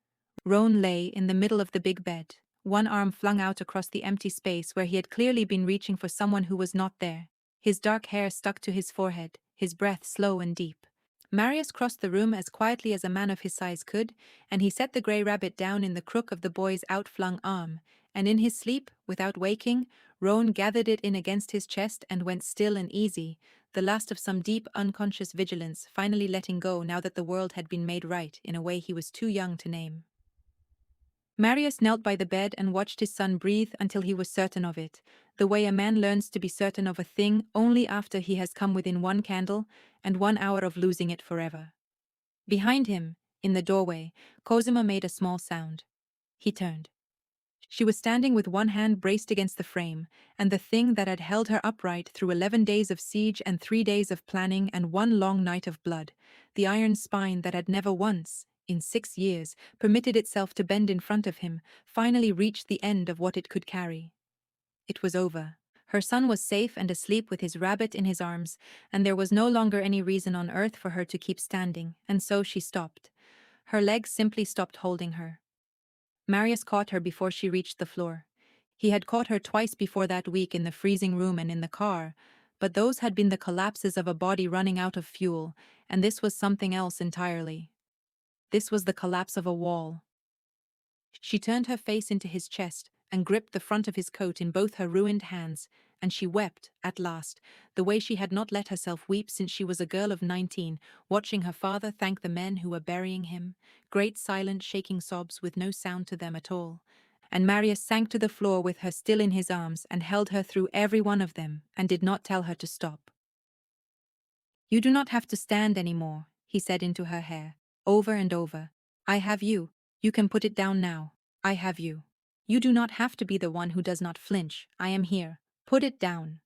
S1: Roan lay in the middle of the big bed, one arm flung out across the empty space where he had clearly been reaching for someone who was not there. His dark hair stuck to his forehead, his breath slow and deep. Marius crossed the room as quietly as a man of his size could, and he set the grey rabbit down in the crook of the boy's outflung arm, and in his sleep, without waking, Roan gathered it in against his chest and went still and easy, the last of some deep unconscious vigilance finally letting go now that the world had been made right in a way he was too young to name. Marius knelt by the bed and watched his son breathe until he was certain of it, the way a man learns to be certain of a thing only after he has come within 1 candle and 1 hour of losing it forever. Behind him, in the doorway, Cosima made a small sound. He turned. She was standing with one hand braced against the frame, and the thing that had held her upright through 11 days of siege and 3 days of planning and 1 long night of blood, the iron spine that had never once, in 6 years, permitted itself to bend in front of him, finally reached the end of what it could carry. It was over. Her son was safe and asleep with his rabbit in his arms, and there was no longer any reason on earth for her to keep standing, and so she stopped. Her legs simply stopped holding her. Marius caught her before she reached the floor. He had caught her twice before that week in the freezing room and in the car, but those had been the collapses of a body running out of fuel, and this was something else entirely. This was the collapse of a wall. She turned her face into his chest and gripped the front of his coat in both her ruined hands, and she wept, at last, the way she had not let herself weep since she was a girl of 19, watching her father thank the men who were burying him, great silent shaking sobs with no sound to them at all. And Marius sank to the floor with her still in his arms and held her through every one of them and did not tell her to stop. You do not have to stand any more, he said into her hair, over and over. I have you. You can put it down now. I have you. You do not have to be the one who does not flinch. I am here. Put it down.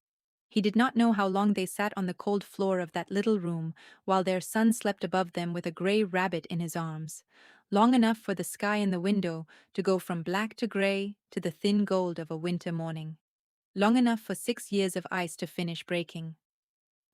S1: He did not know how long they sat on the cold floor of that little room while their son slept above them with a grey rabbit in his arms. Long enough for the sky in the window to go from black to grey to the thin gold of a winter morning. Long enough for 6 years of ice to finish breaking.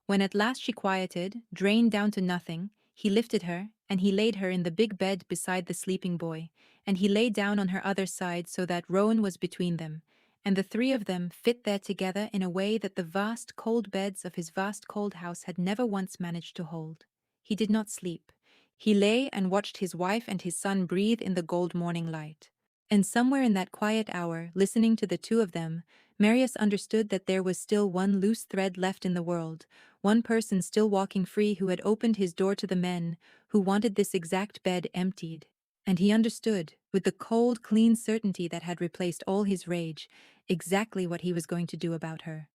S1: When at last she quieted, drained down to nothing, he lifted her, and he laid her in the big bed beside the sleeping boy, and he lay down on her other side so that Rowan was between them, and the 3 of them fit there together in a way that the vast cold beds of his vast cold house had never once managed to hold. He did not sleep. He lay and watched his wife and his son breathe in the gold morning light. And somewhere in that quiet hour, listening to the 2 of them, Marius understood that there was still one loose thread left in the world, one person still walking free who had opened his door to the men who wanted this exact bed emptied. And he understood, with the cold, clean certainty that had replaced all his rage, exactly what he was going to do about her.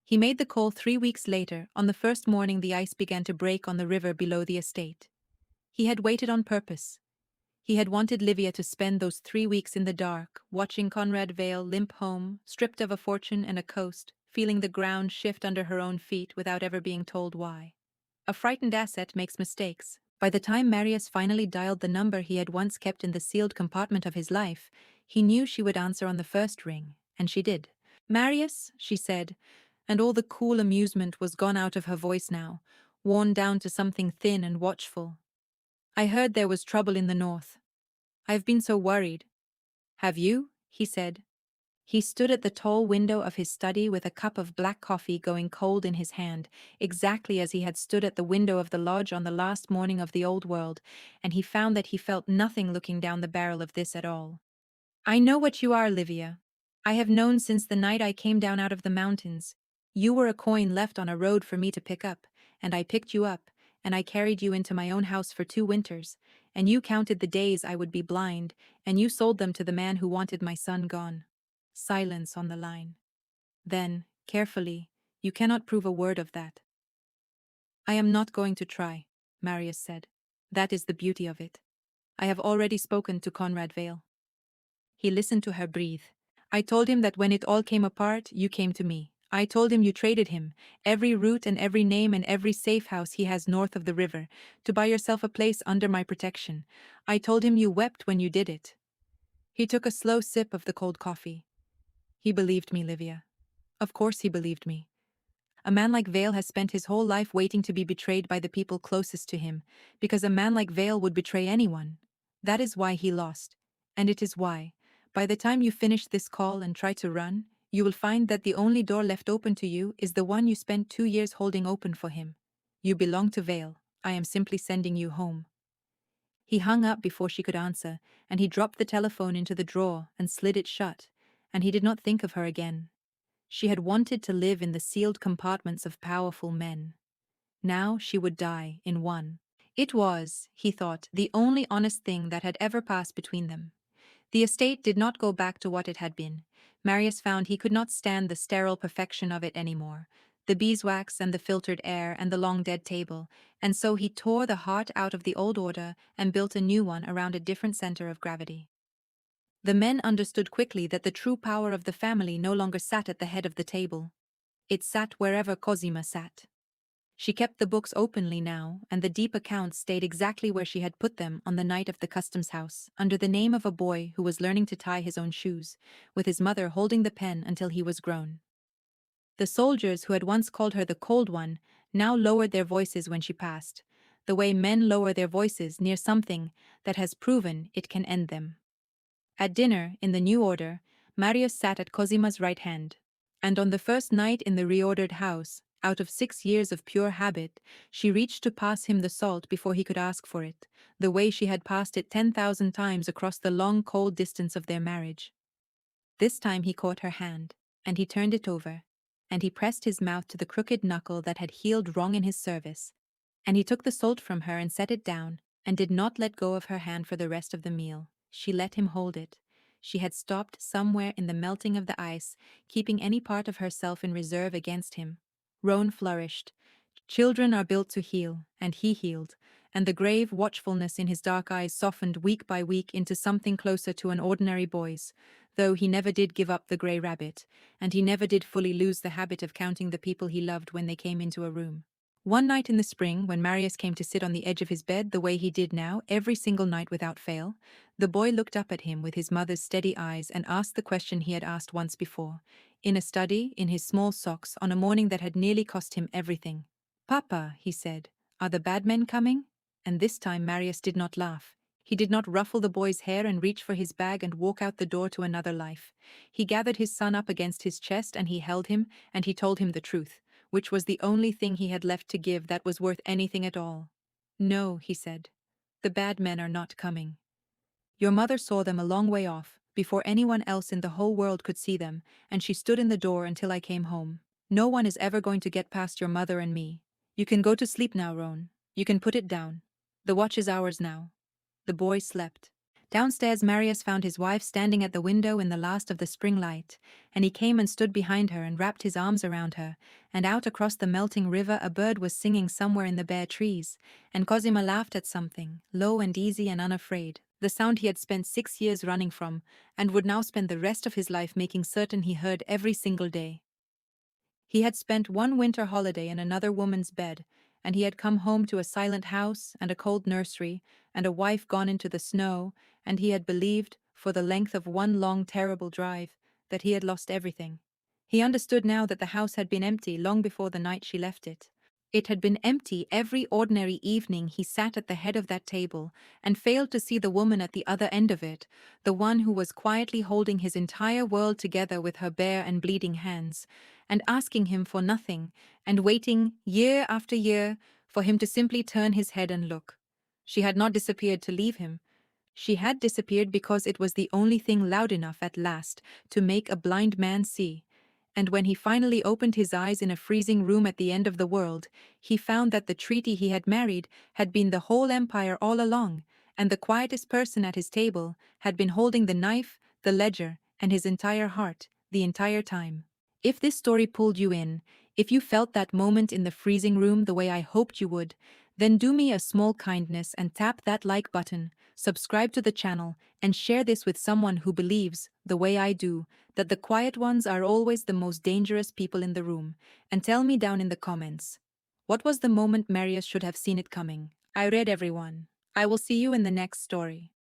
S1: He made the call 3 weeks later, on the first morning the ice began to break on the river below the estate. He had waited on purpose. He had wanted Livia to spend those 3 weeks in the dark, watching Conrad Vale limp home, stripped of a fortune and a coast, feeling the ground shift under her own feet without ever being told why. A frightened asset makes mistakes. By the time Marius finally dialed the number he had once kept in the sealed compartment of his life, he knew she would answer on the first ring, and she did. Marius, she said, and all the cool amusement was gone out of her voice now, worn down to something thin and watchful. I heard there was trouble in the north. I've been so worried. Have you? He said. He stood at the tall window of his study with a cup of black coffee going cold in his hand, exactly as he had stood at the window of the lodge on the last morning of the old world, and he found that he felt nothing looking down the barrel of this at all. I know what you are, Livia. I have known since the night I came down out of the mountains. You were a coin left on a road for me to pick up, and I picked you up, and I carried you into my own house for 2 winters, and you counted the days I would be blind, and you sold them to the man who wanted my son gone. Silence on the line. Then, carefully, you cannot prove a word of that. I am not going to try, Marius said. That is the beauty of it. I have already spoken to Conrad Vale. He listened to her breathe. I told him that when it all came apart, you came to me. I told him you traded him, every route and every name and every safe house he has north of the river, to buy yourself a place under my protection. I told him you wept when you did it. He took a slow sip of the cold coffee. He believed me, Livia. Of course he believed me. A man like Vale has spent his whole life waiting to be betrayed by the people closest to him, because a man like Vale would betray anyone. That is why he lost. And it is why, by the time you finish this call and try to run, you will find that the only door left open to you is the one you spent 2 years holding open for him. You belong to Vale. I am simply sending you home. He hung up before she could answer, and he dropped the telephone into the drawer and slid it shut, and he did not think of her again. She had wanted to live in the sealed compartments of powerful men. Now she would die in one. It was, he thought, the only honest thing that had ever passed between them. The estate did not go back to what it had been. Marius found he could not stand the sterile perfection of it anymore, the beeswax and the filtered air and the long dead table, and so he tore the heart out of the old order and built a new one around a different center of gravity. The men understood quickly that the true power of the family no longer sat at the head of the table. It sat wherever Cosima sat. She kept the books openly now, and the deep accounts stayed exactly where she had put them on the night of the customs house, under the name of a boy who was learning to tie his own shoes, with his mother holding the pen until he was grown. The soldiers who had once called her the cold one now lowered their voices when she passed, the way men lower their voices near something that has proven it can end them. At dinner, in the new order, Marius sat at Cosima's right hand, and on the first night in the reordered house, out of 6 years of pure habit, she reached to pass him the salt before he could ask for it, the way she had passed it 10,000 times across the long cold distance of their marriage. This time he caught her hand, and he turned it over, and he pressed his mouth to the crooked knuckle that had healed wrong in his service, and he took the salt from her and set it down, and did not let go of her hand for the rest of the meal. She let him hold it. She had stopped somewhere in the melting of the ice, keeping any part of herself in reserve against him. Roan flourished. Children are built to heal, and he healed, and the grave watchfulness in his dark eyes softened week by week into something closer to an ordinary boy's, though he never did give up the grey rabbit, and he never did fully lose the habit of counting the people he loved when they came into a room. One night in the spring, when Marius came to sit on the edge of his bed the way he did now, every single night without fail, the boy looked up at him with his mother's steady eyes and asked the question he had asked once before, in a study, in his small socks, on a morning that had nearly cost him everything. "Papa," he said, "are the bad men coming?" And this time Marius did not laugh. He did not ruffle the boy's hair and reach for his bag and walk out the door to another life. He gathered his son up against his chest and he held him, and he told him the truth, which was the only thing he had left to give that was worth anything at all. "No," he said, "the bad men are not coming. Your mother saw them a long way off, before anyone else in the whole world could see them, and she stood in the door until I came home. No one is ever going to get past your mother and me. You can go to sleep now, Roan. You can put it down. The watch is ours now." The boy slept. Downstairs Marius found his wife standing at the window in the last of the spring light, and he came and stood behind her and wrapped his arms around her, and out across the melting river a bird was singing somewhere in the bare trees, and Cosima laughed at something, low and easy and unafraid, the sound he had spent 6 years running from, and would now spend the rest of his life making certain he heard every single day. He had spent one winter holiday in another woman's bed, and he had come home to a silent house and a cold nursery and a wife gone into the snow, and he had believed, for the length of one long terrible drive, that he had lost everything. He understood now that the house had been empty long before the night she left it. It had been empty every ordinary evening he sat at the head of that table, and failed to see the woman at the other end of it, the one who was quietly holding his entire world together with her bare and bleeding hands, and asking him for nothing, and waiting, year after year, for him to simply turn his head and look. She had not disappeared to leave him. She had disappeared because it was the only thing loud enough at last to make a blind man see. And when he finally opened his eyes in a freezing room at the end of the world, he found that the treaty he had married had been the whole empire all along, and the quietest person at his table had been holding the knife, the ledger, and his entire heart, the entire time. If this story pulled you in, if you felt that moment in the freezing room the way I hoped you would, then do me a small kindness and tap that like button, subscribe to the channel, and share this with someone who believes, the way I do, that the quiet ones are always the most dangerous people in the room, and tell me down in the comments. What was the moment Marius should have seen it coming? I read everyone. I will see you in the next story.